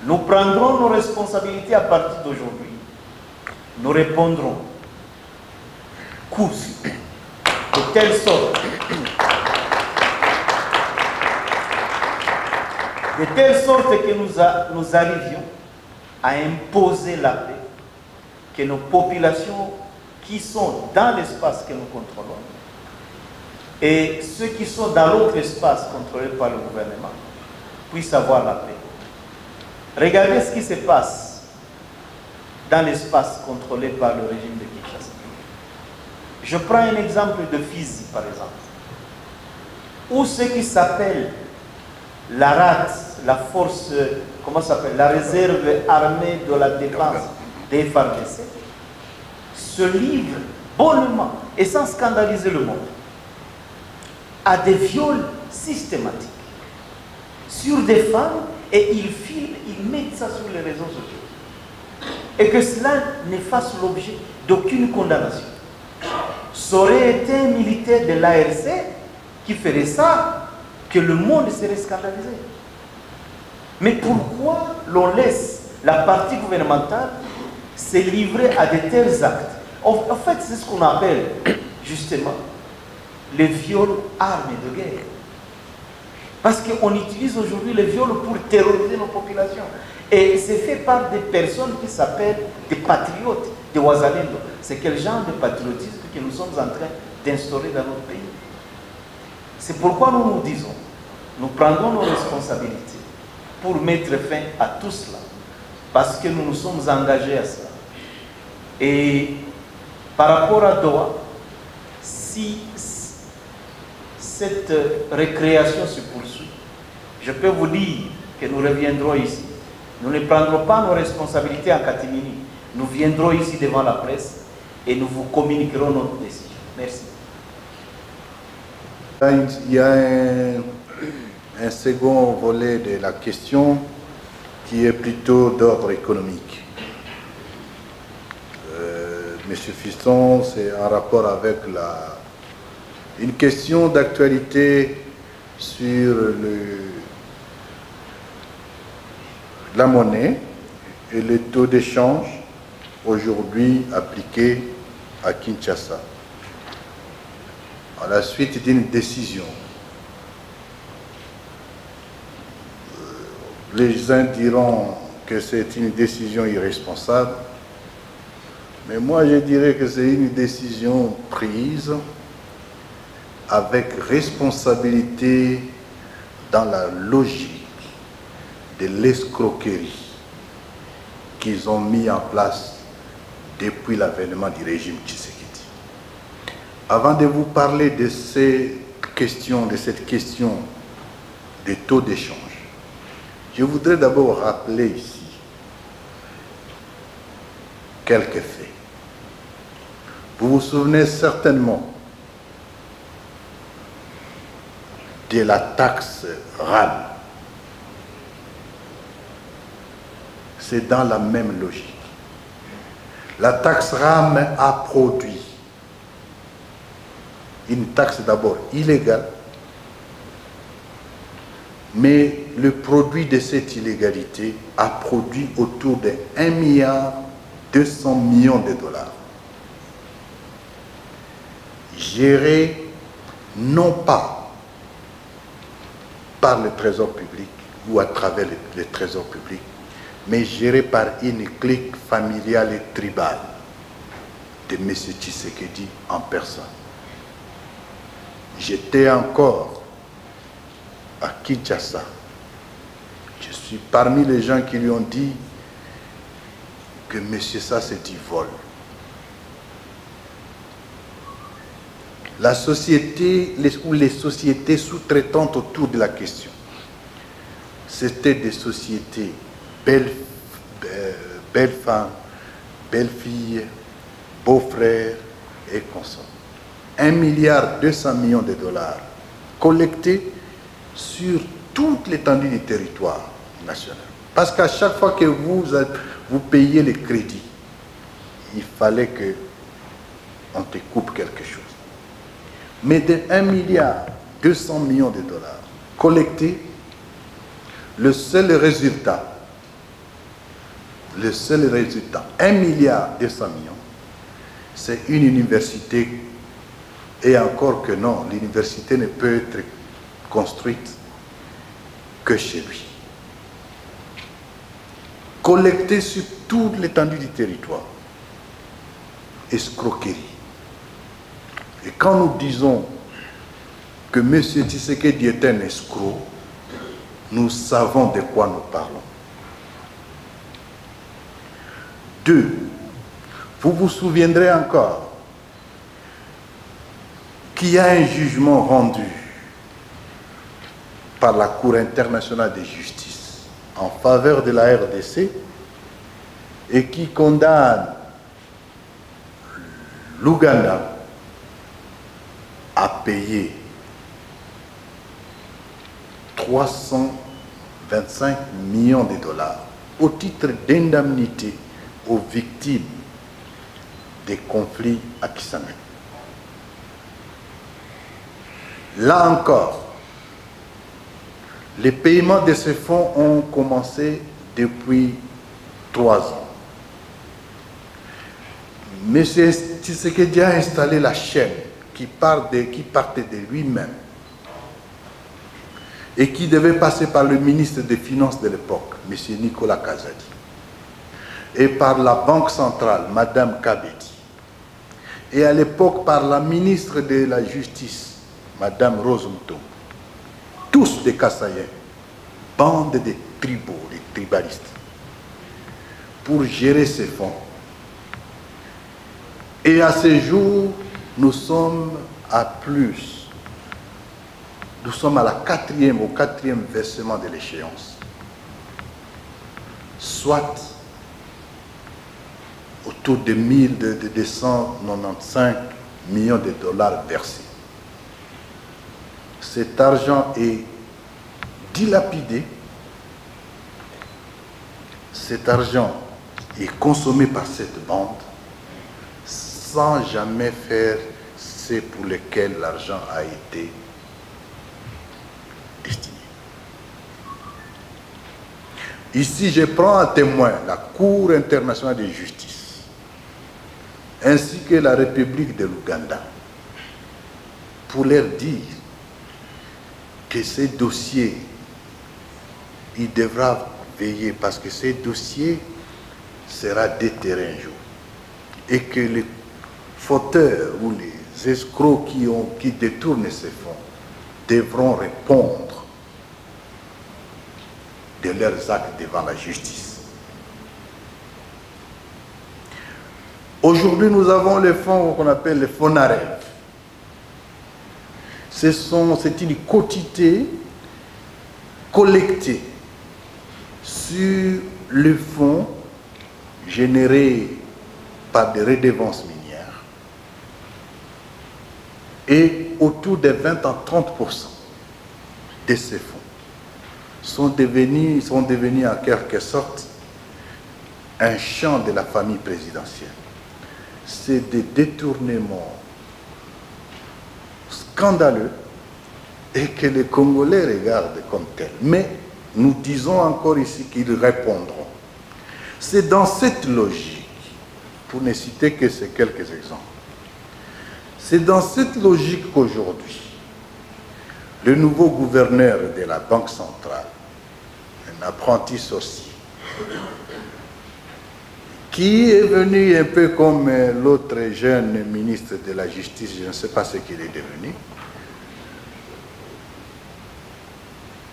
nous prendrons nos responsabilités à partir d'aujourd'hui. Nous répondrons coup sur coup, de telle sorte que nous arrivions à imposer la paix, que nos populations qui sont dans l'espace que nous contrôlons et ceux qui sont dans l'autre espace contrôlé par le gouvernement puissent avoir la paix. Regardez ce qui se passe dans l'espace contrôlé par le régime de Kinshasa. Je prends un exemple de Fizi, par exemple, où ce qui s'appelle la RAT, la force, comment ça s'appelle, la réserve armée de la défense des FARDC, se livre bonnement et sans scandaliser le monde à des viols systématiques sur des femmes et ils filment, ils mettent ça sur les réseaux sociaux. Et que cela ne fasse l'objet d'aucune condamnation. Ça aurait été un militaire de l'ARC qui ferait ça, que le monde serait scandalisé. Mais pourquoi l'on laisse la partie gouvernementale se livrer à de tels actes? En fait, c'est ce qu'on appelle justement les viols armes de guerre. Parce qu'on utilise aujourd'hui les viols pour terroriser nos populations. Et c'est fait par des personnes qui s'appellent des patriotes, des Wazalendo. C'est quel genre de patriotisme que nous sommes en train d'instaurer dans notre pays? C'est pourquoi nous nous disons, nous prendrons nos responsabilités pour mettre fin à tout cela. Parce que nous nous sommes engagés à cela. Et par rapport à Doha, si cette récréation se poursuit, je peux vous dire que nous reviendrons ici. Nous ne prendrons pas nos responsabilités en catimini. Nous viendrons ici devant la presse et nous vous communiquerons notre décision. Merci. Il y a un second volet de la question qui est plutôt d'ordre économique. Monsieur Fiston, c'est en rapport avec une question d'actualité sur la monnaie et le taux d'échange aujourd'hui appliqué à Kinshasa. À la suite d'une décision, les uns diront que c'est une décision irresponsable, mais moi je dirais que c'est une décision prise avec responsabilité dans la logique de l'escroquerie qu'ils ont mis en place depuis l'avènement du régime Tshisekedi. Avant de vous parler de cette question des taux d'échange, je voudrais d'abord rappeler ici quelques faits. Vous vous souvenez certainement de la taxe RAM. C'est dans la même logique. La taxe RAM a produit une taxe d'abord illégale, mais le produit de cette illégalité a produit autour de 1,2 milliard de dollars, gérés non pas par le trésor public ou à travers le trésor public, mais gérés par une clique familiale et tribale de M. Tshisekedi en personne. J'étais encore à Kinshasa. Je suis parmi les gens qui lui ont dit que M. ça c'est du vol. La société, les sociétés sous-traitantes autour de la question, c'était des sociétés belles femmes, belles filles, beaux-frères et consorts. 1,2 milliard de dollars collectés sur toute l'étendue du territoire national. Parce qu'à chaque fois que vous payez les crédits, il fallait qu'on te coupe quelque chose. Mais de 1,2 milliard de dollars collectés, le seul résultat, 1,2 milliard, c'est une université, et encore que non, l'université ne peut être construite que chez lui. Collecté sur toute l'étendue du territoire. Escroquerie. Et quand nous disons que M. Tshisekedi est un escroc, nous savons de quoi nous parlons. 2. Vous vous souviendrez encore qu'il y a un jugement rendu par la Cour internationale de justice en faveur de la RDC et qui condamne l'Ouganda a payé 325 millions de dollars au titre d'indemnité aux victimes des conflits à Kisangani. Là encore, les paiements de ces fonds ont commencé depuis 3 ans. M. Tshisekedi a installé la chaîne qui partait de lui-même et qui devait passer par le ministre des Finances de l'époque, M. Nicolas Kazadi, et par la Banque centrale, Mme Kabedi, et à l'époque par la ministre de la Justice, Mme Rose Mutombo, tous des Kassaïens, bande de tribaux, des tribalistes, pour gérer ces fonds. Et à ce jour, nous sommes à plus. Nous sommes à la au quatrième versement de l'échéance. Soit autour de 295 millions de dollars versés. Cet argent est dilapidé. Cet argent est consommé par cette bande sans jamais faire ce pour lequel l'argent a été destiné. Ici, je prends à témoin la Cour internationale de justice ainsi que la République de l'Ouganda pour leur dire que ces dossiers, il devra veiller parce que ces dossiers sera déterré un jour et que les fauteurs ou les escrocs qui détournent ces fonds devront répondre de leurs actes devant la justice. Aujourd'hui, nous avons les fonds qu'on appelle les fonds Narev. C'est une quotité collectée sur le fonds généré par des redevances minières et autour de 20 à 30% de ces fonds sont devenus en quelque sorte un champ de la famille présidentielle. C'est des détournements scandaleux et que les Congolais regardent comme tels. Mais nous disons encore ici qu'ils répondront. C'est dans cette logique, pour ne citer que ces quelques exemples, c'est dans cette logique qu'aujourd'hui, le nouveau gouverneur de la Banque centrale, un apprenti sorcier, qui est venu un peu comme l'autre jeune ministre de la Justice, je ne sais pas ce qu'il est devenu,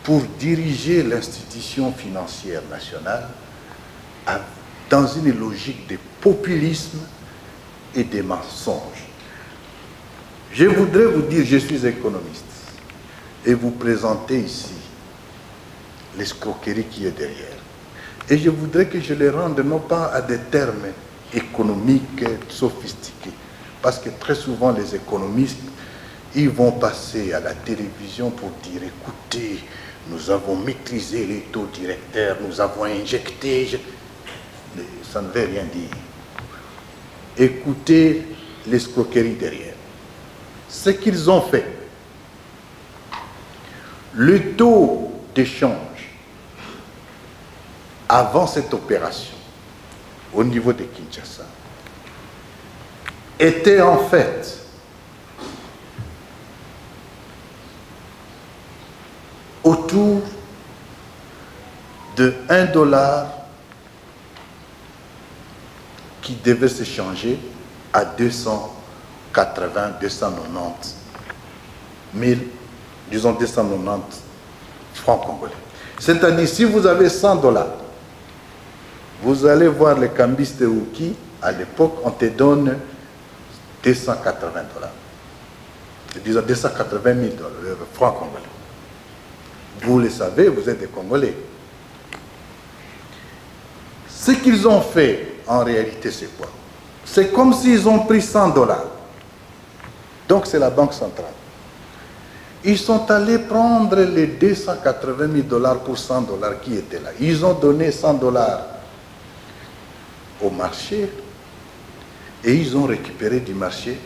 pour diriger l'institution financière nationale dans une logique de populisme et de mensonges. Je voudrais vous dire, je suis économiste, et vous présenter ici l'escroquerie qui est derrière. Et je voudrais que je les rende non pas à des termes économiques sophistiqués, parce que très souvent les économistes, ils vont passer à la télévision pour dire, écoutez, nous avons maîtrisé les taux directeurs, nous avons injecté... Ça ne veut rien dire. Écoutez l'escroquerie derrière. Ce qu'ils ont fait, le taux d'échange avant cette opération au niveau de Kinshasa était en fait autour de $1 qui devait s'échanger à 280, 290 000, disons 290 francs congolais. C'est-à-dire, si vous avez $100, vous allez voir les cambistes de Ouki, à l'époque, on te donne 280 $. Disons 280 000 francs congolais. Vous le savez, vous êtes des Congolais. Ce qu'ils ont fait, en réalité, c'est quoi? C'est comme s'ils ont pris 100 $. Donc c'est la Banque centrale. Ils sont allés prendre les 280 000 $ pour 100 $ qui étaient là. Ils ont donné 100 $ au marché et ils ont récupéré du marché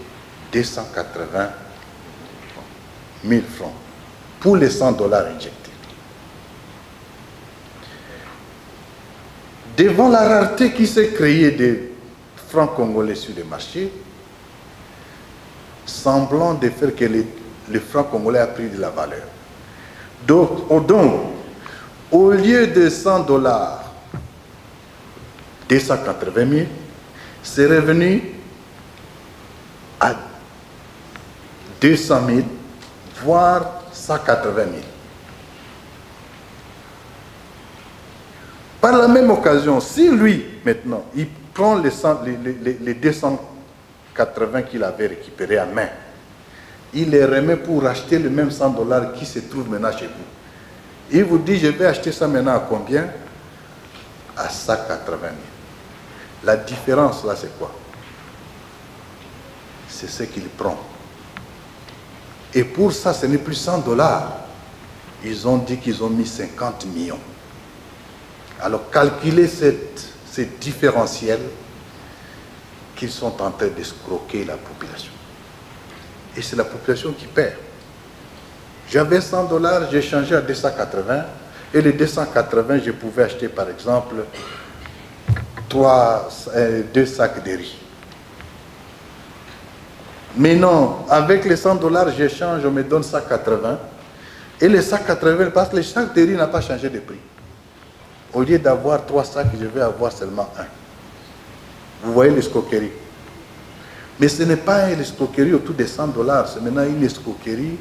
280 000 francs pour les 100 $ injectés. Devant la rareté qui s'est créée des francs congolais sur le marché, semblant de faire que le franc congolais a pris de la valeur. Donc, au lieu de 100 $, 280 000, c'est revenu à 200 000, voire 180 000. Par la même occasion, si lui, maintenant, il prend les 280 qu'il avait récupérés à main, il les remet pour acheter le même 100 $ qui se trouve maintenant chez vous. Il vous dit, je vais acheter ça maintenant à combien? À 180 000. La différence là, c'est quoi? C'est ce qu'il prend. Et pour ça, ce n'est plus 100 $. Ils ont dit qu'ils ont mis 50 millions. Alors, calculez ce différentiel qu'ils sont en train d'escroquer la population. Et c'est la population qui perd. J'avais 100 $, j'ai changé à 280. Et les 280, je pouvais acheter par exemple 2 sacs de riz. Mais non, avec les 100 $, j'échange, on me donne 180. Et les 180, parce que le sac de riz n'a pas changé de prix. Au lieu d'avoir 3 sacs, je vais avoir seulement 1. Vous voyez l'escroquerie. Mais ce n'est pas une escroquerie autour des 100 $, c'est maintenant une escroquerie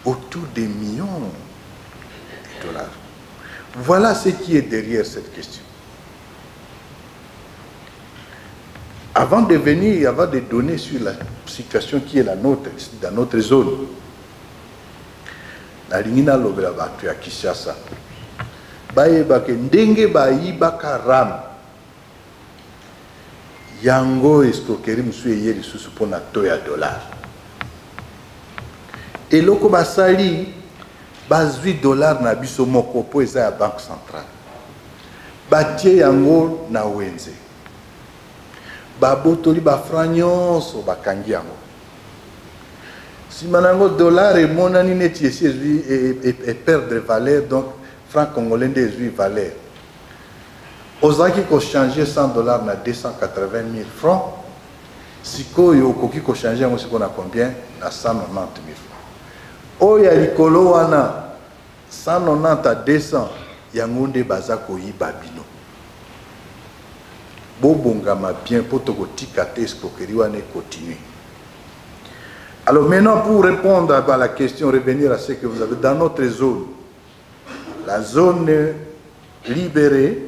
autour des millions de dollars. Voilà ce qui est derrière cette question. Avant de venir, avant de donner sur la situation qui est la nôtre, dans notre zone, la ligne lobela batu ya Kinshasa, bayeba ke ndenge bayibaka ram yango escroquerie musu eye lisusu pona to ya dollar. Eloko basali bazwi dollar na biso moko po eza ya banque centrale. Batie yango na wenze. Babotoli ba franc nyonso bakangi yango. Simanango dollar et monani neti esi et perdre valeur, donc franc congolais ezwi valeur. Ozaki ko changer 100 $ na 280 000 francs. Sikoyo okoki ko changer yango siko na combien? Na 190 000 francs. Oya likolo wana 190 à 200 yango nde baza koyiba bino. Bobongama bien pour te kotika te escroquerie wana continue. Alors maintenant, pour répondre à la question, revenir à ce que vous avez dans notre zone, la zone libérée,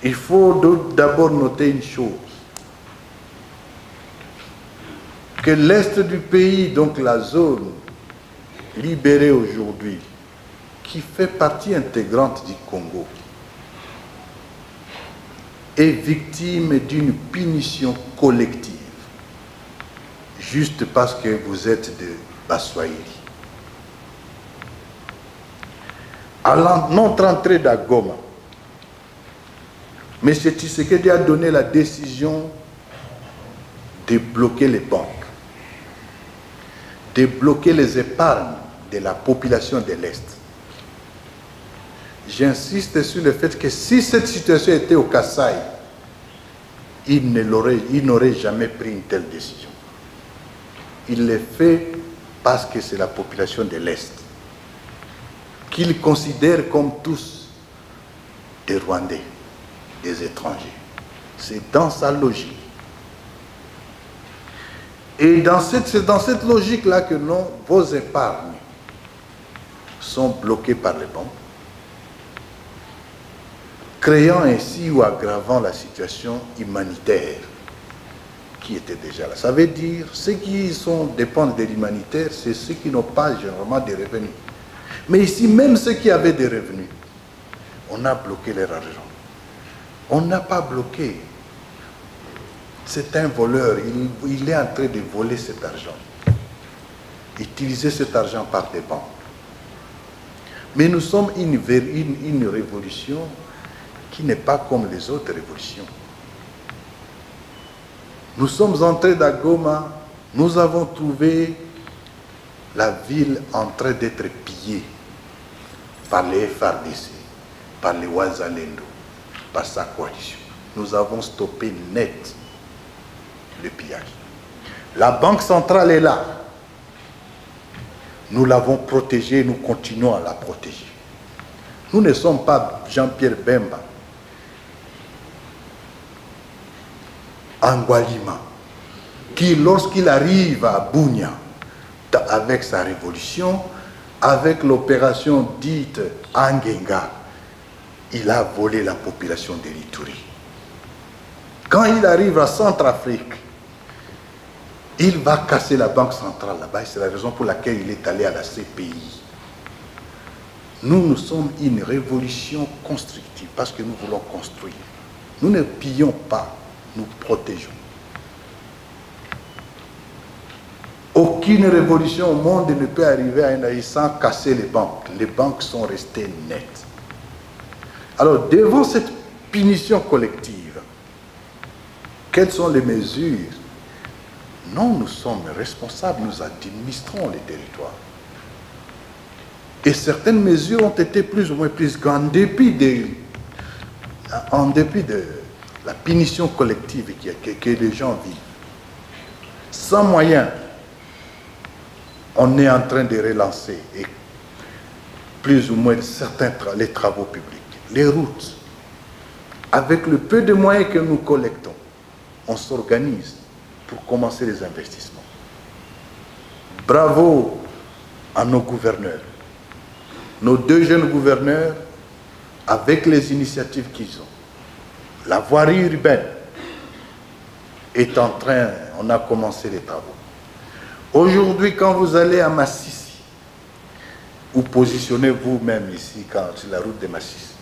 il faut d'abord noter une chose, que l'est du pays, donc la zone libérée aujourd'hui, qui fait partie intégrante du Congo, est victime d'une punition collective, juste parce que vous êtes de Baswahili. À notre entrée d'Agoma, M. Tshisekedi a donné la décision de bloquer les banques, de bloquer les épargnes de la population de l'Est. J'insiste sur le fait que si cette situation était au Kasaï, il n'aurait jamais pris une telle décision. Il le fait parce que c'est la population de l'Est, qu'il considère comme tous des Rwandais, des étrangers. C'est dans sa logique. Et c'est dans cette logique-là que vos épargnes sont bloquées par les banques, créant ainsi ou aggravant la situation humanitaire qui était déjà là. Ça veut dire, ceux qui dépendent de l'humanitaire, c'est ceux qui n'ont pas généralement des revenus. Mais ici, même ceux qui avaient des revenus, on a bloqué leur argent. On n'a pas bloqué. C'est un voleur. Il est en train de voler cet argent. Utiliser cet argent par des banques. Mais nous sommes une révolution qui n'est pas comme les autres révolutions. Nous sommes entrés à Goma, nous avons trouvé la ville en train d'être pillée par les FARDC, par les Wazalendo, par sa coalition. Nous avons stoppé net le pillage. La Banque centrale est là. Nous l'avons protégée, nous continuons à la protéger. Nous ne sommes pas Jean-Pierre Bemba, Angualima, qui lorsqu'il arrive à Bunia, avec sa révolution, avec l'opération dite Angenga, il a volé la population de l'Ituri. Quand il arrive à Centrafrique, il va casser la banque centrale là-bas. C'est la raison pour laquelle il est allé à la CPI. Nous sommes une révolution constructive parce que nous voulons construire. Nous ne pillons pas, nous protégeons. Aucune révolution au monde ne peut arriver à un âge sans casser les banques. Les banques sont restées nettes. Alors, devant cette punition collective, quelles sont les mesures? Non, nous sommes responsables, nous administrons les territoires. Et certaines mesures ont été plus ou moins prises en dépit de la punition collective que les gens vivent. Sans moyens, on est en train de relancer et plus ou moins les travaux publics, les routes. Avec le peu de moyens que nous collectons, on s'organise pour commencer les investissements. Bravo à nos gouverneurs. Nos deux jeunes gouverneurs, avec les initiatives qu'ils ont, la voirie urbaine est en train, on a commencé les travaux. Aujourd'hui, quand vous allez à Massissi, ou positionnez vous-même ici, sur la route de Massissi,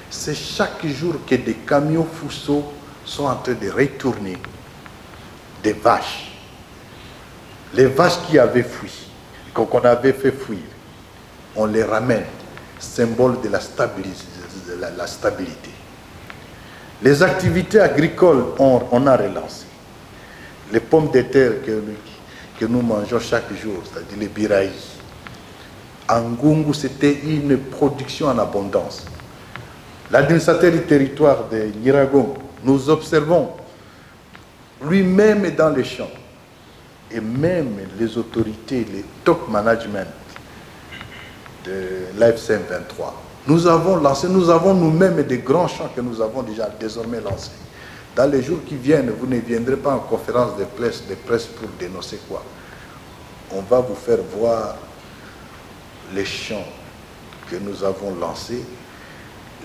c'est chaque jour que des camions Fuso sont en train de retourner des vaches. Les vaches qui avaient fui, qu'on avait fait fuir, on les ramène, symbole de la stabilité. Les activités agricoles, on a relancé. Les pommes de terre que nous mangeons chaque jour, c'est-à-dire les biraïs. En Ngungu, c'était une production en abondance. L'administrateur du territoire de Nyiragongo, nous observons lui-même dans les champs, et même les autorités, les top management de l'AFCM 23. Nous avons lancé, nous avons nous-mêmes des grands champs que nous avons déjà désormais lancés. Dans les jours qui viennent, vous ne viendrez pas en conférence de presse pour dénoncer quoi. On va vous faire voir les champs que nous avons lancés,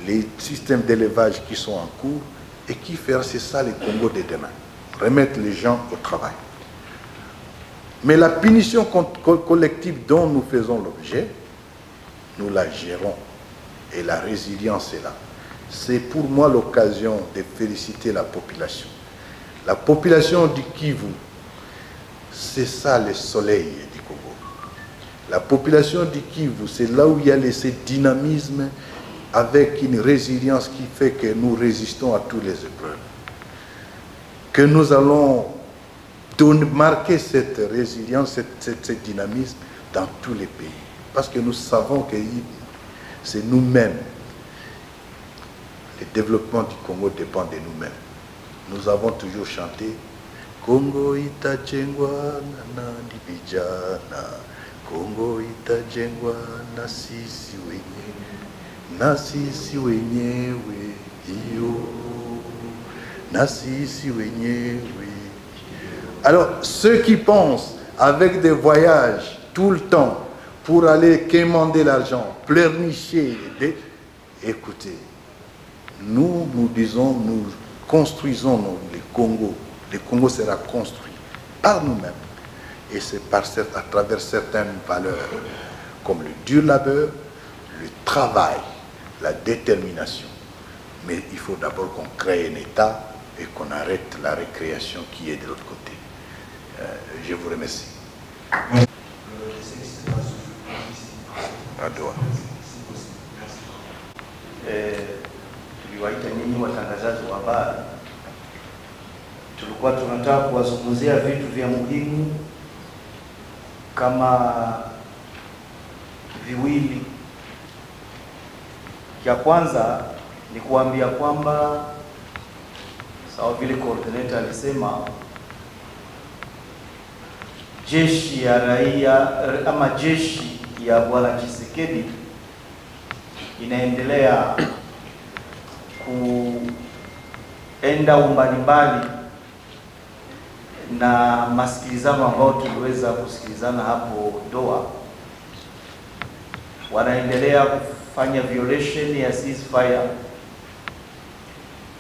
les systèmes d'élevage qui sont en cours et qui feront, c'est ça les Congo de demain. Remettre les gens au travail. Mais la punition collective dont nous faisons l'objet, nous la gérons et la résilience est là. C'est pour moi l'occasion de féliciter la population. La population du Kivu, c'est ça le soleil du Congo. La population du Kivu, c'est là où il y a ce dynamisme avec une résilience qui fait que nous résistons à toutes les épreuves. Que nous allons marquer cette résilience, ce dynamisme dans tous les pays. Parce que nous savons que c'est nous-mêmes. Le développement du Congo dépend de nous-mêmes. Nous avons toujours chanté Congo itajengwa na ndibijana, Congo itajengwa na sisi wenyewe iyo, na sisi wenyewe. Alors, ceux qui pensent avec des voyages tout le temps pour aller quémander l'argent, pleurnicher, écoutez, nous disons, nous construisons le Congo. Le Congo sera construit par nous-mêmes. Et c'est à travers certaines valeurs, comme le dur labeur, le travail, la détermination. Mais il faut d'abord qu'on crée un État et qu'on arrête la récréation qui est de l'autre côté. Je vous remercie. À Doha. Tuliwaita nyinyi watangazaji wa habari, tulikuwa tunataka kuwazungumzia vitu vya muhimu kama viwili. Cha kwanza ni kuambia kwamba sawa vile coordinator alisema, jeshi ya raia ama jeshi ya Bwana Tshisekedi inaendelea kuenda umbali mbali na masikilizano ambao tuliweza kusikilizana hapo Doha. Wanaendelea kufanya violation ya ceasefire.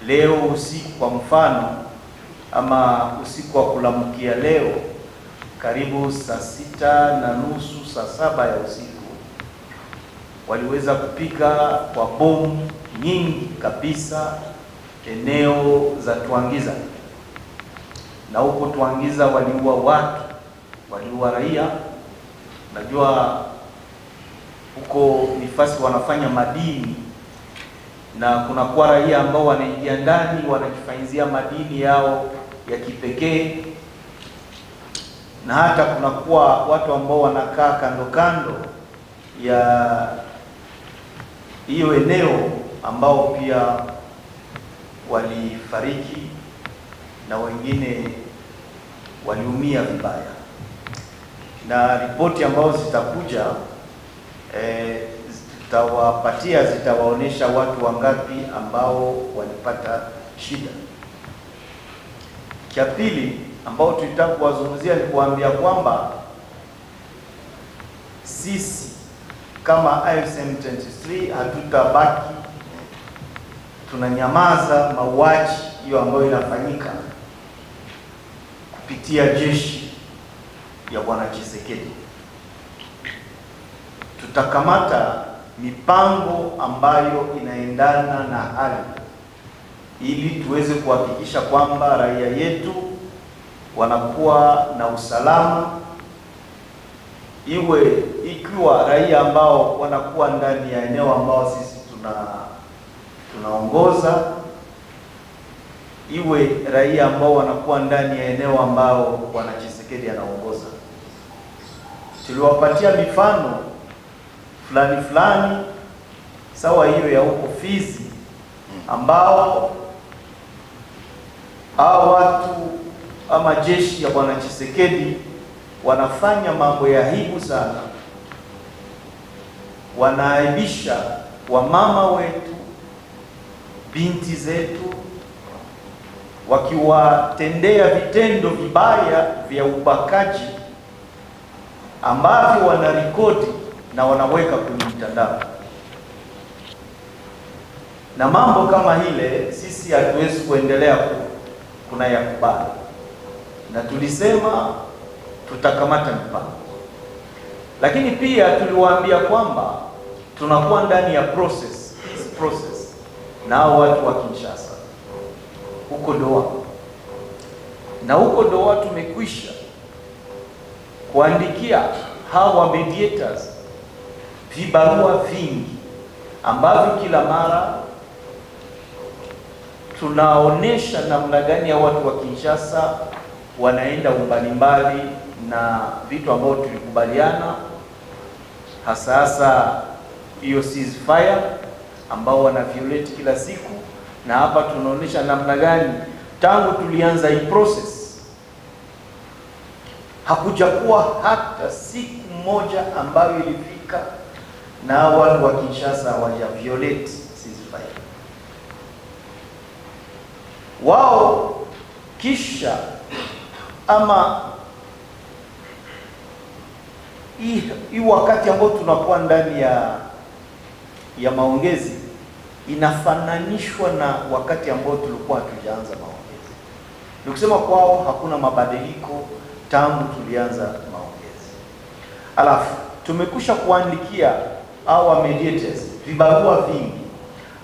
Leo usiku kwa mfano, ama usiku wa kulamkia leo, karibu saa 6:30 saa 7 ya usiku, waliweza kupiga kwa bomu nyingi kabisa eneo za Twangiza, na huko Twangiza waliua watu, waliua raia. Najua huko nifasi wanafanya madini, na kuna kwa raia ambao wanaingia ndani wanajifanyizia madini yao ya kipekee, na hata kuna kwa watu ambao wanakaa kando kando ya hiyo eneo ambao pia walifariki na wengine waliumia vibaya. Na ripoti ambao zitakuja zitawaonesha watu wangapi ambao walipata shida. Cha pili ambao tulitaka kuwazungumzia ni kuambia kwamba sisi kama AFC/M23 hatutabaki tunanyamaza mauaji hiyo ambayo inafanyika kupitia jeshi ya Bwana Tshisekedi. Tutakamata mipango ambayo inaendana na hali, ili tuweze kuhakikisha kwamba raia yetu wanakuwa na usalama, ikiwa raia ambao wanakuwa ndani ya eneo ambao sisi tunaongoza, iwe raia ambao wanakuwa ndani ya eneo ambao Bwana Tshisekedi anaongoza. Tuliwapatia mifano fulani sawa hiyo ya huko Fizi, ambao hao watu ama jeshi ya Bwana Tshisekedi wanafanya mambo ya aibu sana. Wanaaibisha wamama wetu, binti zetu, wakiwatendea vitendo vibaya vya ubakaji ambavyo wanarekodi na wanaweka kwenye mtandao. Na mambo kama hile sisi hatuwezi kuendelea kunayakubali, na tulisema tutakamata mipango. Lakini pia tuliwaambia kwamba tunakuwa ndani ya process na watu wa Kinshasa huko Doha, na huko Doha tumekwisha kuandikia hawa mediators vibarua vingi ambavyo kila mara tunaonesha namna gani ya watu wa Kinshasa wanaenda mbalimbali na vitu ambavyo tulikubaliana, hasa hiyo ceasefire ambao wana violate kila siku. Na hapa tunaonesha namna gani tangu tulianza hii process hakujakuwa hata siku moja ambayo ilifika na watu wa Kinshasa hawaja violate ceasefire. Wao kisha ama hii wakati ambao tunakuwa ndani ya maongezi inafananishwa na wakati ambao tulikuwa tujaanza maongezi. Nikusema kwao hakuna mabadiliko tangu tulianza maongezi. Alafu tumekusha kuandikia hawa mediators vibarua vingi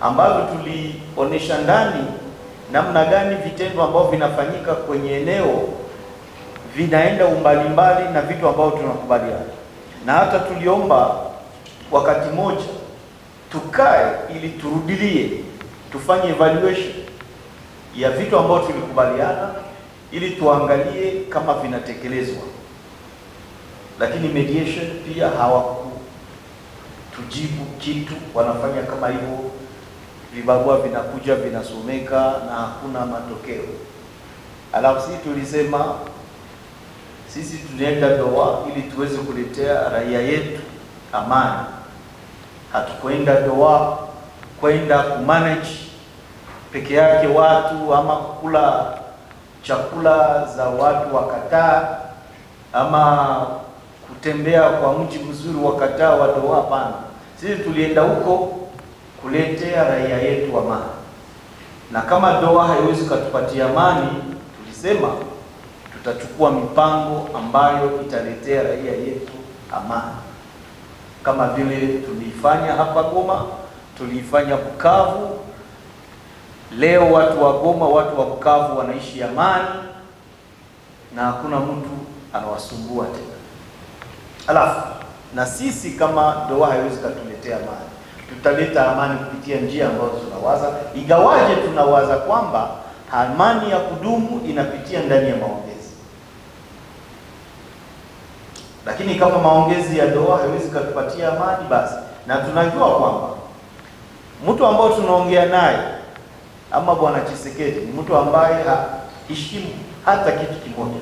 ambavyo tulionesha ndani namna gani vitendo ambavyo vinafanyika kwenye eneo vinaenda umbali mbali na vitu ambavyo tunakubaliana, na hata tuliomba wakati moja tukae ili turudilie, tufanye evaluation ya vitu ambavyo tulikubaliana ili tuangalie kama vinatekelezwa. Lakini mediation pia hawakutujibu kitu, wanafanya kama hivyo, vibarua vinakuja vinasomeka na hakuna matokeo. Alafu sisi tulisema sisi tunaenda Doha ili tuweze kuletea raia yetu amani. Hatukwenda Doha kwenda kumanage peke yake watu ama kula chakula za watu wa Qatar ama kutembea kwa mji mzuri wa Qatar wa Doha. Hapana, sisi tulienda huko kuletea raia yetu amani, na kama Doha haiwezi kutupatia amani, tulisema tutachukua mipango ambayo italetea raia yetu amani, kama vile tulifanya hapa Goma, tulifanya Bukavu. Leo watu wa Goma, watu wa Bukavu wanaishi amani na hakuna mtu anawasumbua tena. Alafu na sisi kama Doha haiwezi kutuletea amani, tutaleta amani kupitia njia ambazo tunawaza, igawaje tunawaza kwamba amani ya kudumu inapitia ndani ya maongezi. Lakini kama maongezi ya Doha haiwezi kutupatia amani, basi na tunajua kwamba mtu ambao tunaongea naye ama Bwana Tshisekedi ni mtu ambaye haheshimu hata kitu kimoja,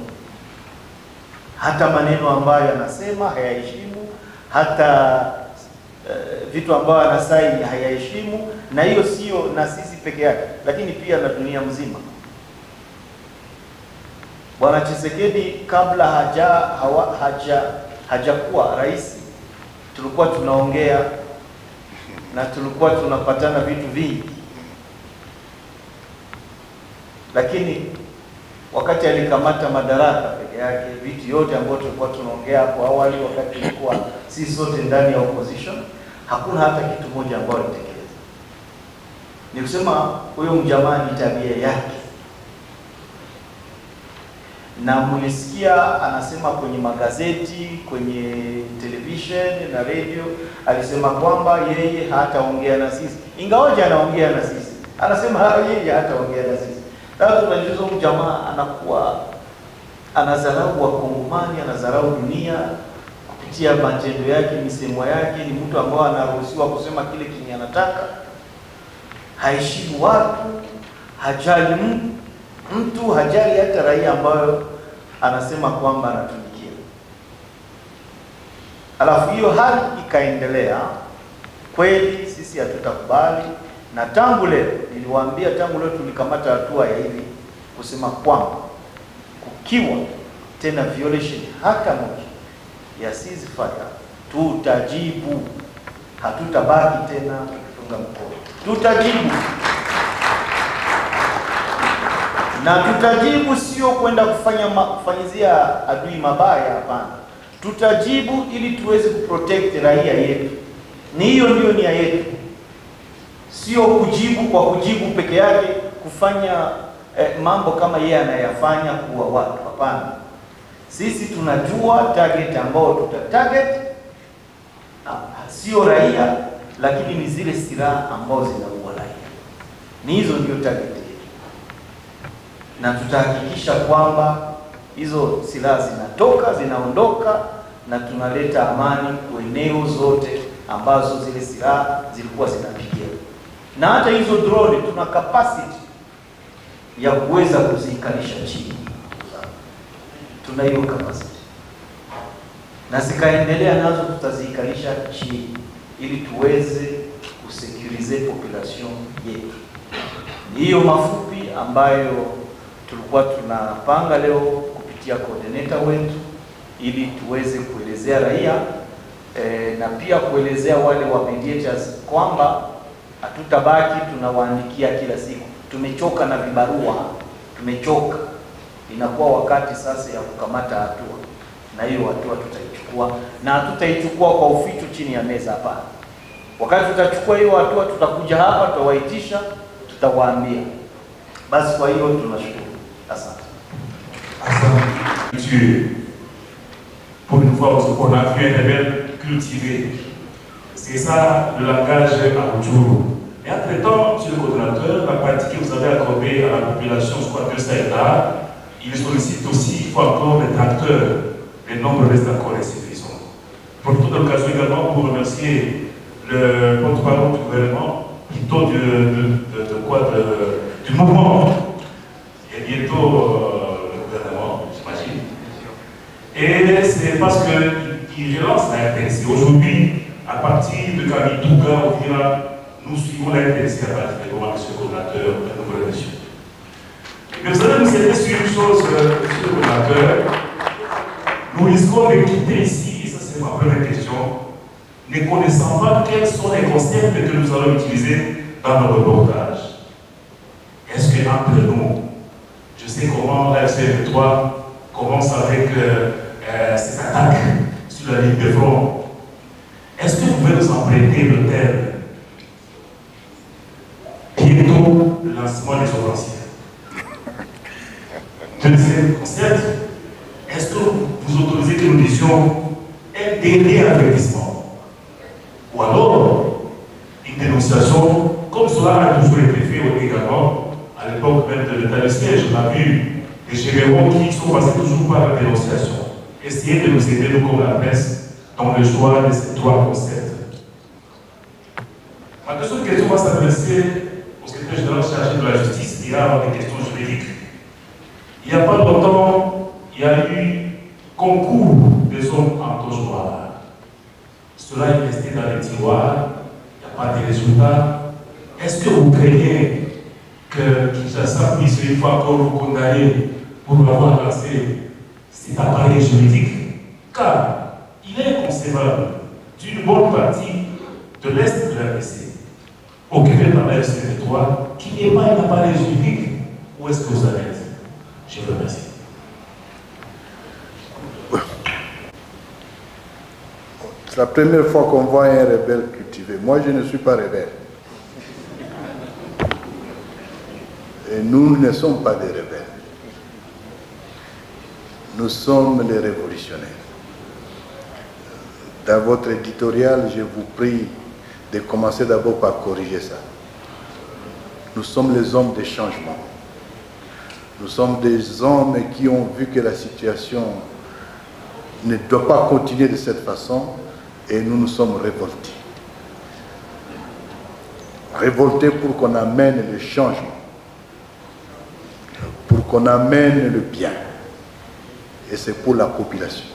hata maneno ambayo anasema hayaheshimu, hata vitu ambavyo anasaini hayaheshimu. Na hiyo sio na sisi peke yake, lakini pia na dunia mzima. Bwana Tshisekedi kabla hajakuwa rais, tulikuwa tunaongea na tulikuwa tunapatana vitu vingi, lakini wakati alikamata madaraka peke yake, vitu yote ambayo tulikuwa tunaongea hapo awali wakati tulikuwa sisi sote ndani ya opposition, hakuna hata kitu moja ambacho alitekeleza. Ni kusema huyo mjamani tabia yake, na mlisikia anasema kwenye magazeti, kwenye television na radio, alisema kwamba yeye hataongea na sisi, ingawaje anaongea na sisi. Anasema yeye hataongea na sisi. Sasa tunajua mjamaa anakuwa anadharau Wakongomani, anadharau dunia kupitia matendo yake, misemo yake. Ni mtu ambaye anaruhusiwa kusema kile kinyi anataka, haheshimu watu, hajali mtu, hajali hata raia ambayo anasema kwamba anatumikia. Alafu hiyo hali ikaendelea. Kweli sisi hatutakubali, na tangu leo niliwaambia, tangu leo tulikamata hatua ya hivi kusema kwamba kukiwa tena violation hata moja ya ceasefire tutajibu. Hatutabaki tena tukifunga mkono, tutajibu. Na tutajibu sio kwenda kufanyizia adui mabaya, hapana. Tutajibu ili tuweze kuprotect raia yetu. Ni hiyo ndio nia yetu, sio kujibu kwa kujibu peke yake, kufanya mambo kama yeye anayafanya kuwa watu, hapana. Sisi tunajua target ambao tutatarget sio raia, lakini ni zile silaha ambao zinaua raia. Ni hizo ndio target yetu, na tutahakikisha kwamba hizo silaha zinaondoka na tunaleta amani kwa eneo zote ambazo zile silaha zilikuwa zinapigia. Na hata hizo drone tuna capacity ya kuweza kuzikalisha chini, tuna hiyo capacity, na zikaendelea nazo tutazikalisha chini ili tuweze kusecurize population yetu. Hiyo mafupi ambayo tulikuwa tunapanga leo kupitia coordinator wetu, ili tuweze kuelezea raia na pia kuelezea wale wa mediators kwamba hatutabaki tunawaandikia kila siku. Tumechoka na vibarua, tumechoka. Inakuwa wakati sasa ya kukamata hatua, na hiyo hatua tutaichukua, na hatutaichukua kwa uficho chini ya meza, hapana. Wakati tutachukua hiyo hatua, tutakuja hapa, tutawaitisha, tutawaambia. Basi kwa hiyo tunashukuru. Asante. Pour une fois, on a vu un rebelle cultivé. C'est ça le langage à Rutshuru. Et entre-temps, M. le coordonnateur, la partie que vous avez accordée à la population, je crois 200 hectares, il sollicite aussi, il faut encore des tracteurs. Le nombre reste encore insuffisant. Profitons de l'occasion également pour remercier le porte-parole du gouvernement, plutôt du mouvement, et bientôt le gouvernement, j'imagine. Et c'est parce qu'il relance la RTNC. Aujourd'hui, à partir de Kamituga, on dira, nous suivons la RTNC à partir de moment, M. le coordonnateur, la nouvelle émission. Mais vous allez nous aider sur une chose, M. le coordonnateur. Nous risquons de quitter ici, et ça c'est ma première question, ne connaissant pas quels sont les concepts que nous allons utiliser dans nos reportages. Est-ce qu'entre nous, je sais comment la FC23 commence avec cette attaque sur la ligne de front, est-ce que vous pouvez nous emprunter le terme bientôt le lancement des offensives? Deuxième concept, est-ce que vous autorisez que nous disions un dernier avertissement ou alors une dénonciation comme cela a toujours été fait également à l'époque même de l'état de siège? On a vu des généraux qui sont passés toujours par la dénonciation. Essayez de nous aider, nous comme la presse, dans le choix de ces trois concepts. Ma deuxième question va s'adresser au secrétaire général chargé de la justice et à des questions juridiques. Il n'y a pas longtemps, il y a eu concours des hommes en toge noire. Cela est resté dans les tiroirs, il n'y a pas de résultats. Est-ce que vous craignez que Kinshasa puisse une fois encore vous condamner pour avoir lancé cet appareil juridique? Car il est inconcevable d'une bonne partie de l'Est de la RDC, occupée par la FC23, qu'il n'y ait pas un appareil juridique. Où est-ce que vous allez? Je vous remercie. C'est la première fois qu'on voit un rebelle cultivé. Moi, je ne suis pas rebelle. Et nous ne sommes pas des rebelles. Nous sommes les révolutionnaires. Dans votre éditorial, je vous prie de commencer d'abord par corriger ça. Nous sommes les hommes des changements. Nous sommes des hommes qui ont vu que la situation ne doit pas continuer de cette façon et nous nous sommes révoltés. Révoltés pour qu'on amène le changement, pour qu'on amène le bien. Et c'est pour la population.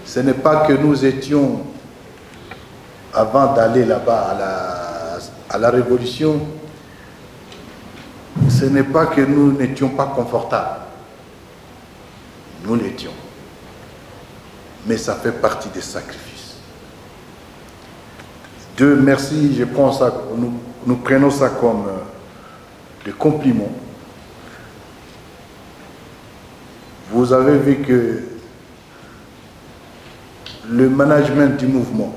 Ce n'est pas que nous étions, avant d'aller là-bas à la révolution, ce n'est pas que nous n'étions pas confortables. Nous l'étions. Mais ça fait partie des sacrifices. Dieu merci, je prends ça, nous prenons ça comme des compliments. Vous avez vu que le management du mouvement,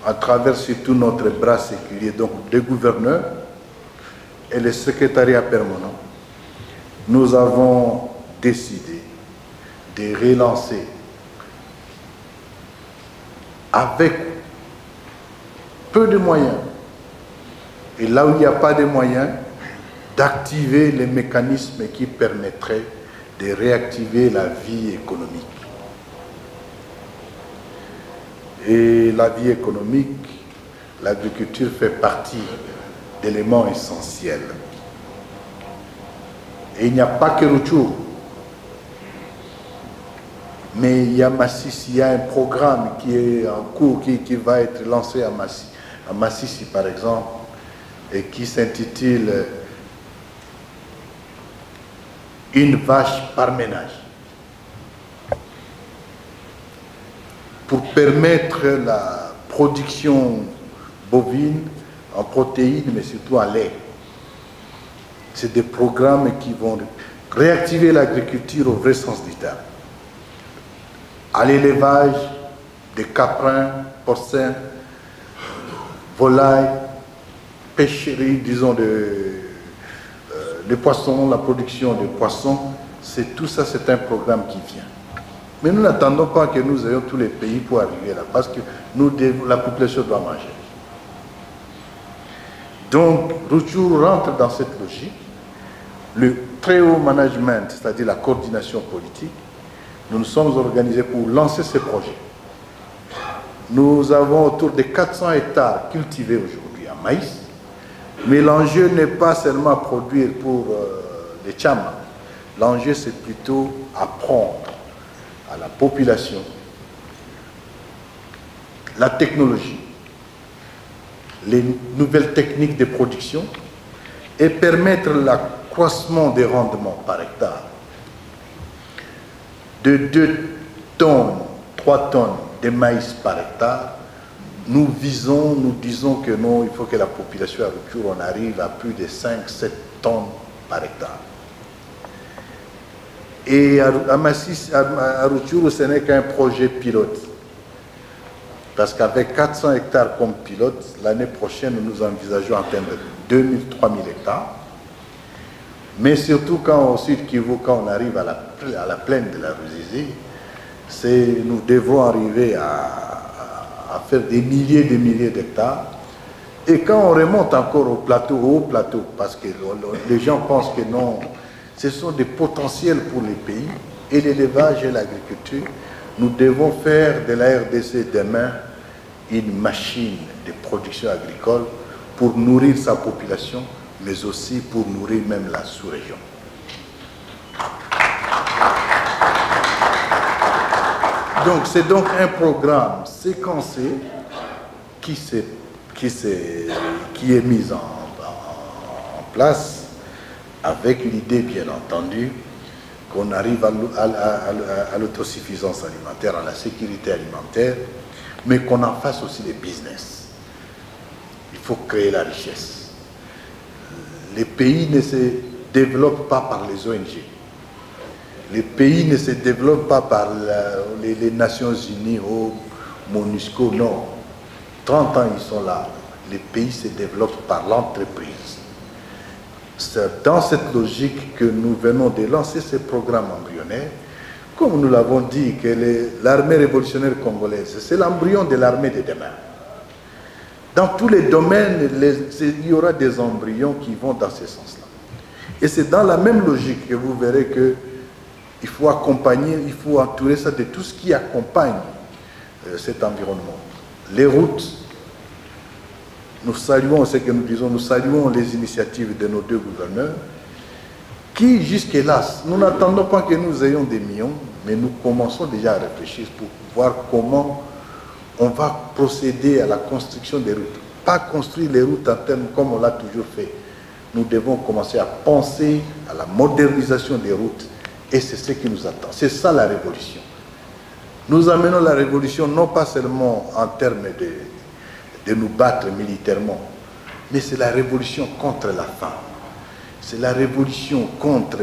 à travers surtout notre bras séculier, donc des gouverneurs et le secrétariat permanent, nous avons décidé de relancer avec peu de moyens, et là où il n'y a pas de moyens, d'activer les mécanismes qui permettraient de réactiver la vie économique. Et la vie économique, l'agriculture fait partie d'éléments essentiels. Et il n'y a pas que Rutshuru, mais il y a Masisi, il y a un programme qui est en cours, qui va être lancé à Masisi par exemple, et qui s'intitule « Une vache par ménage ». Pour permettre la production bovine en protéines, mais surtout en lait. C'est des programmes qui vont réactiver l'agriculture au vrai sens du terme. À l'élevage des caprins, porcins, volailles, pêcherie, disons, les poissons, la production de poissons, tout ça, c'est un programme qui vient. Mais nous n'attendons pas que nous ayons tous les pays pour arriver là, parce que la population doit manger. Donc, Rutshuru rentre dans cette logique. Le très haut management, c'est-à-dire la coordination politique, nous nous sommes organisés pour lancer ces projets. Nous avons autour de 400 hectares cultivés aujourd'hui en maïs, mais l'enjeu n'est pas seulement produire pour les tchamas. L'enjeu, c'est plutôt apprendre à la population la technologie, les nouvelles techniques de production et permettre l'accroissement des rendements par hectare de 2 tonnes, 3 tonnes de maïs par hectare. Nous disons que non, il faut que la population à Rutshuru, on arrive à plus de 5-7 tonnes par hectare. Et à Rutshuru, ce n'est qu'un projet pilote. Parce qu'avec 400 hectares comme pilote, l'année prochaine, nous envisageons atteindre 2000-3000 hectares. Mais surtout au Sud Kivu, quand on arrive à la plaine de la Ruzizi, nous devons arriver à faire des milliers d'hectares. Et quand on remonte encore au haut plateau, parce que les gens pensent que non, ce sont des potentiels pour les pays, et l'élevage et l'agriculture, nous devons faire de la RDC demain une machine de production agricole pour nourrir sa population, mais aussi pour nourrir même la sous-région. Donc c'est donc un programme séquencé qui est mis en place avec l'idée, bien entendu, qu'on arrive à l'autosuffisance alimentaire, à la sécurité alimentaire, mais qu'on en fasse aussi des business. Il faut créer la richesse. Les pays ne se développent pas par les ONG. Les pays ne se développent pas par les Nations Unies ou MONUSCO, non. 30 ans, ils sont là. Les pays se développent par l'entreprise. C'est dans cette logique que nous venons de lancer ce programme embryonnaire. Comme nous l'avons dit, que l'armée révolutionnaire congolaise, c'est l'embryon de l'armée de demain. Dans tous les domaines, il y aura des embryons qui vont dans ce sens-là. Et c'est dans la même logique que vous verrez qu'il faut accompagner, il faut entourer ça de tout ce qui accompagne cet environnement. Les routes, nous saluons ce que nous disons, nous saluons les initiatives de nos 2 gouverneurs qui, jusque-là, nous n'attendons pas que nous ayons des millions, mais nous commençons déjà à réfléchir pour voir comment on va procéder à la construction des routes. Pas construire les routes en termes comme on l'a toujours fait. Nous devons commencer à penser à la modernisation des routes et c'est ce qui nous attend. C'est ça la révolution. Nous amenons la révolution non pas seulement en termes de nous battre militairement, mais c'est la révolution contre la faim. C'est la révolution contre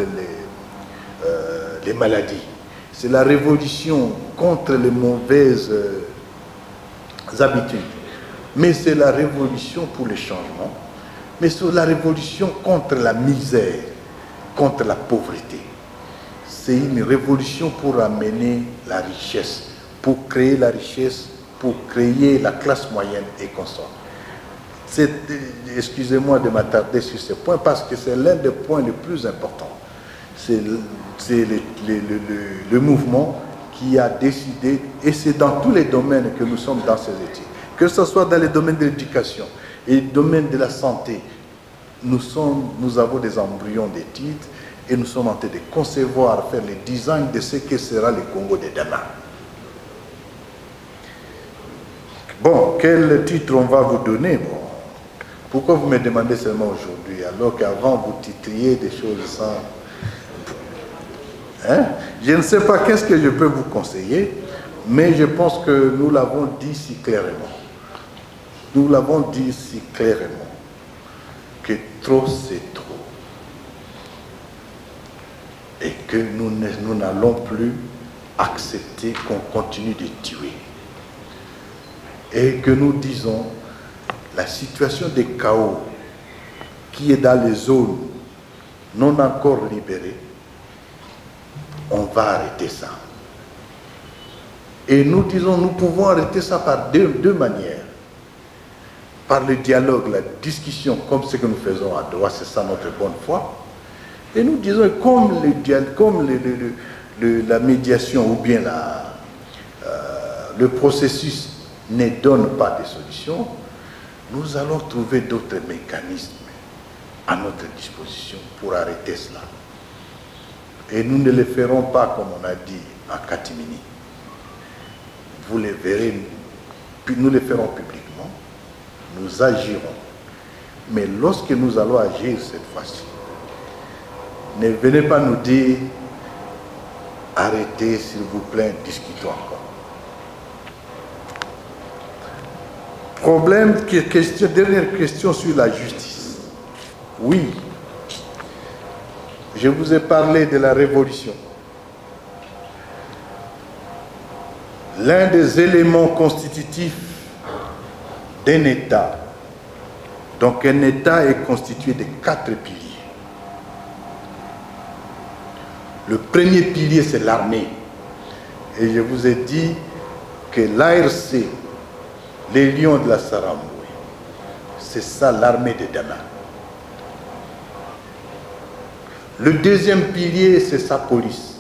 les maladies. C'est la révolution contre les mauvaises habitudes. Mais c'est la révolution pour les changements. Mais c'est la révolution contre la misère, contre la pauvreté. C'est une révolution pour amener la richesse, pour créer la richesse, pour créer la classe moyenne et consort. Excusez-moi de m'attarder sur ce point parce que c'est l'un des points les plus importants. C'est le mouvement qui a décidé, et c'est dans tous les domaines que nous sommes dans ces études, que ce soit dans les domaines de l'éducation et le domaine de la santé, nous avons des embryons d'études et nous sommes en train de concevoir, faire le design de ce que sera le Congo de demain. Bon, quel titre on va vous donner? Bon, pourquoi vous me demandez seulement aujourd'hui, alors qu'avant vous titriez des choses sans... Hein? Je ne sais pas qu'est-ce que je peux vous conseiller, mais je pense que nous l'avons dit si clairement. Nous l'avons dit si clairement que trop c'est trop. Et que nous n'allons plus accepter qu'on continue de tuer. Et que nous disons, la situation des chaos qui est dans les zones non encore libérées, on va arrêter ça. Et nous disons, nous pouvons arrêter ça par deux manières. Par le dialogue, la discussion, comme ce que nous faisons à Doha, c'est ça notre bonne foi. Et nous disons, comme la médiation ou bien le processus ne donne pas de solution, nous allons trouver d'autres mécanismes à notre disposition pour arrêter cela. Et nous ne le ferons pas, comme on a dit, à Katimini. Vous les verrez, nous le ferons publiquement, nous agirons. Mais lorsque nous allons agir cette fois-ci, ne venez pas nous dire arrêtez, s'il vous plaît, discutons encore. Dernière question sur la justice. Oui, je vous ai parlé de la révolution. L'un des éléments constitutifs d'un État. Donc un État est constitué de 4 piliers. Le premier pilier, c'est l'armée. Et je vous ai dit que l'ARC, les lions de la Saramboué, c'est ça l'armée de demain. Le deuxième pilier, c'est sa police.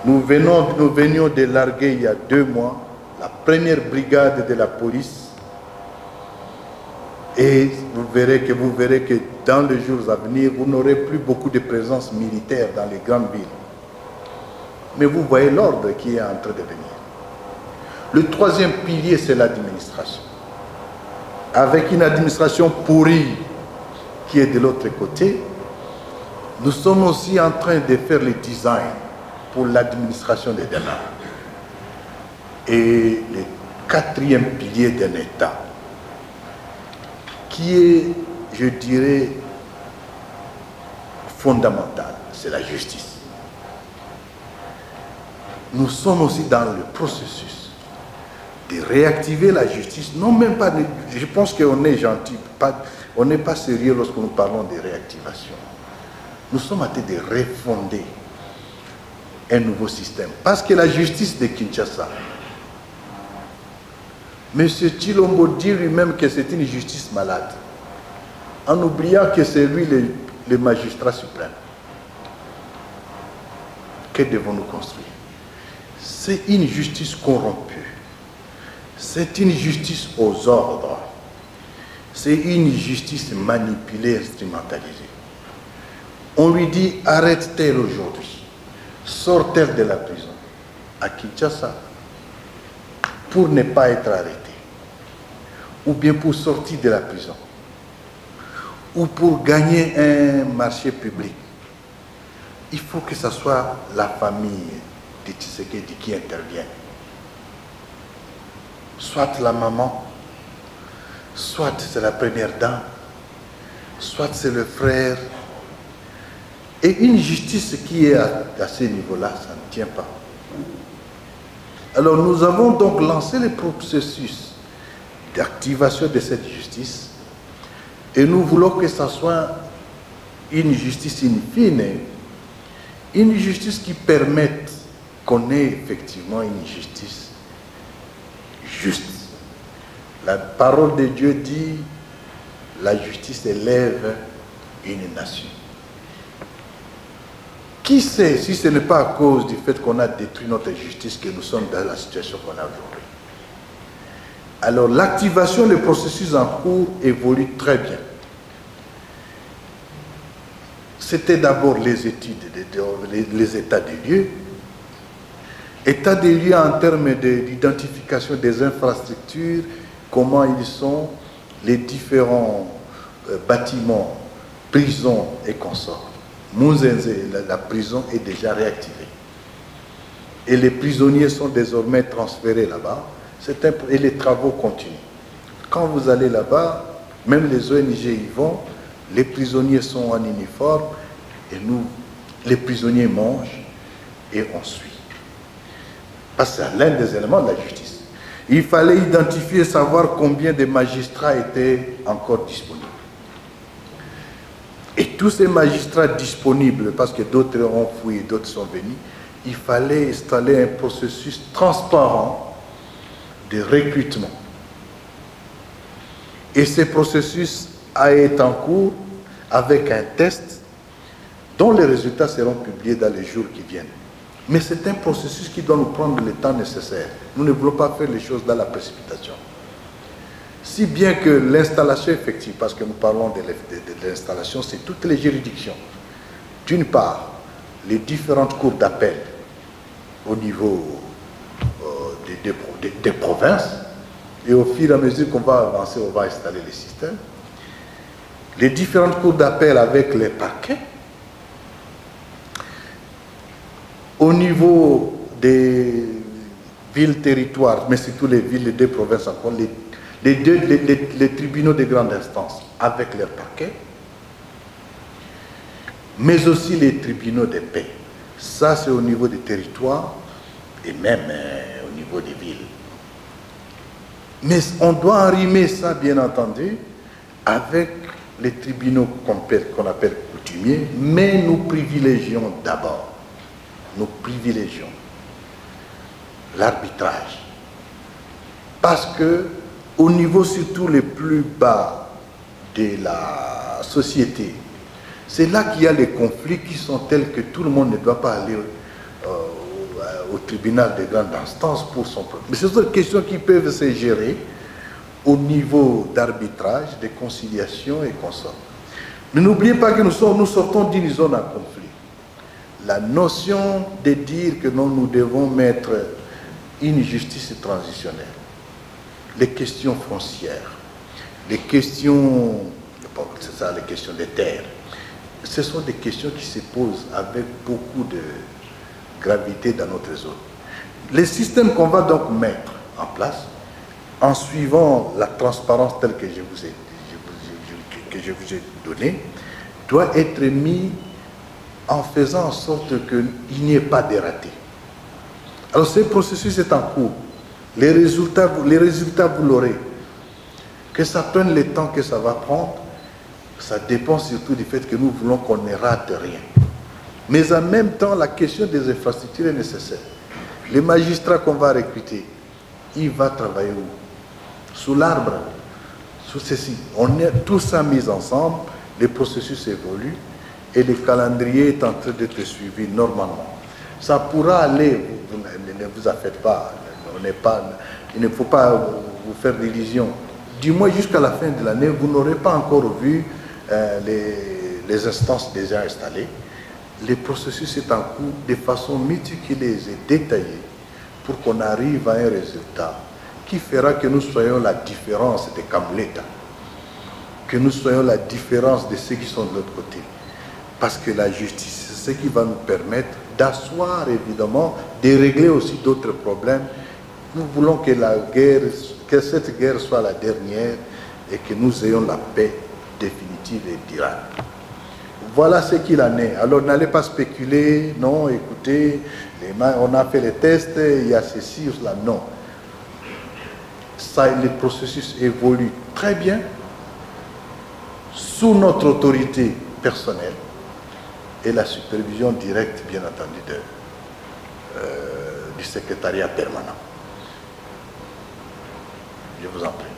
Nous venions de larguer il y a 2 mois la première brigade de la police. Et vous verrez que dans les jours à venir, vous n'aurez plus beaucoup de présence militaire dans les grandes villes. Mais vous voyez l'ordre qui est en train de venir. Le troisième pilier, c'est l'administration. Avec une administration pourrie qui est de l'autre côté, nous sommes aussi en train de faire le design pour l'administration de demain. Et le 4e pilier d'un État, qui est, je dirais, fondamental, c'est la justice. Nous sommes aussi dans le processus de réactiver la justice, non même pas, je pense qu'on est gentil, on n'est pas sérieux lorsque nous parlons de réactivation. Nous sommes en train de refonder un nouveau système. Parce que la justice de Kinshasa, M. Tshilombo dit lui-même que c'est une justice malade, en oubliant que c'est lui le magistrat suprême. Que devons-nous construire? C'est une justice corrompue. C'est une justice aux ordres. C'est une justice manipulée, instrumentalisée. On lui dit, arrête-t-elle aujourd'hui, sort-elle de la prison à Kinshasa pour ne pas être arrêtée, ou bien pour sortir de la prison, ou pour gagner un marché public. Il faut que ce soit la famille de Tshisekedi qui intervient. Soit la maman, soit c'est la première dame, soit c'est le frère. Et une justice qui est à ce niveau-là, ça ne tient pas. Alors nous avons donc lancé le processus d'activation de cette justice et nous voulons que ce soit une justice in fine, une justice qui permette qu'on ait effectivement une justice juste. La parole de Dieu dit, la justice élève une nation. Qui sait si ce n'est pas à cause du fait qu'on a détruit notre justice que nous sommes dans la situation qu'on a aujourd'hui. Alors l'activation des processus en cours évolue très bien. C'était d'abord les études, les états des lieux. État des lieux en termes d'identification des infrastructures, comment ils sont, les différents bâtiments, prisons et consorts. Munzenze, la prison est déjà réactivée. Et les prisonniers sont désormais transférés là-bas. Et les travaux continuent. Quand vous allez là-bas, même les ONG y vont, les prisonniers sont en uniforme, et nous, les prisonniers mangent, et on suit. Parce que c'est l'un des éléments de la justice. Il fallait identifier et savoir combien de magistrats étaient encore disponibles. Et tous ces magistrats disponibles, parce que d'autres ont fouillé, d'autres sont venus, il fallait installer un processus transparent de recrutement. Et ce processus est en cours avec un test dont les résultats seront publiés dans les jours qui viennent. Mais c'est un processus qui doit nous prendre le temps nécessaire. Nous ne voulons pas faire les choses dans la précipitation. Si bien que l'installation effective, parce que nous parlons de l'installation, c'est toutes les juridictions. D'une part, les différentes cours d'appel au niveau des provinces, et au fur et à mesure qu'on va avancer, on va installer les systèmes. Les différentes cours d'appel avec les parquets. Au niveau des villes, territoires, mais surtout les villes des provinces encore, les tribunaux de grande instance avec leurs parquets, mais aussi les tribunaux de paix. Ça, c'est au niveau des territoires et même au niveau des villes. Mais on doit arrimer ça, bien entendu, avec les tribunaux qu'on appelle coutumiers, mais nous privilégions d'abord, l'arbitrage. Parce que au niveau surtout le plus bas de la société, c'est là qu'il y a les conflits qui sont tels que tout le monde ne doit pas aller au tribunal de grande instance pour son problème. Mais ce sont des questions qui peuvent se gérer au niveau d'arbitrage, de conciliation et consorts. Mais n'oubliez pas que nous sortons d'une zone à conflit. La notion de dire que non, nous devons mettre une justice transitionnelle, les questions foncières, les questions, bon, c'est ça, les questions des terres, ce sont des questions qui se posent avec beaucoup de gravité dans notre zone. Les systèmes qu'on va donc mettre en place, en suivant la transparence telle que je vous ai donnée, doit être mis en faisant en sorte qu'il n'y ait pas de ratés. Alors ce processus est en cours. Les résultats vous l'aurez. Que ça prenne le temps que ça va prendre, ça dépend surtout du fait que nous voulons qu'on ne rate rien. Mais en même temps, la question des infrastructures est nécessaire. Les magistrats qu'on va recruter, ils vont travailler où? Sous l'arbre, sous ceci. On est tout ça mis ensemble, les processus évoluent et le calendrier est en train d'être suivi normalement. Ça pourra aller, ne vous en faites pas, il ne faut pas vous faire d'illusions. Du moins jusqu'à la fin de l'année, vous n'aurez pas encore vu les instances déjà installées. Le processus est en cours de façon méticuleuse et détaillée pour qu'on arrive à un résultat qui fera que nous soyons la différence des Kamleta, que nous soyons la différence de ceux qui sont de l'autre côté. Parce que la justice, c'est ce qui va nous permettre d'asseoir, évidemment, de régler aussi d'autres problèmes. Nous voulons que que cette guerre soit la dernière et que nous ayons la paix définitive et durable. Voilà ce qu'il en est. Alors n'allez pas spéculer, non, écoutez, on a fait les tests, il y a ceci ou cela, non. Ça, le processus évolue très bien sous notre autorité personnelle et la supervision directe, bien entendu, du secrétariat permanent. Je vous en prie.